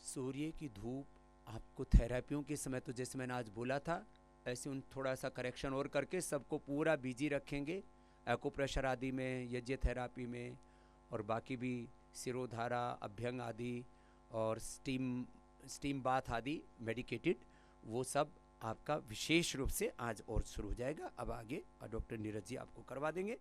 सूर्य की धूप आपको थेरेपियों के समय, तो जैसे मैंने आज बोला था ऐसे उन थोड़ा सा करेक्शन और करके सबको पूरा बिजी रखेंगे एक्यूप्रेशर आदि में, यज्ञ थेरापी में, और बाकी भी सिरोधारा, अभ्यंग आदि और स्टीम बाथ आदि मेडिकेटेड, वो सब आपका विशेष रूप से आज और शुरू हो जाएगा। अब आगे डॉक्टर नीरज जी आपको करवा देंगे।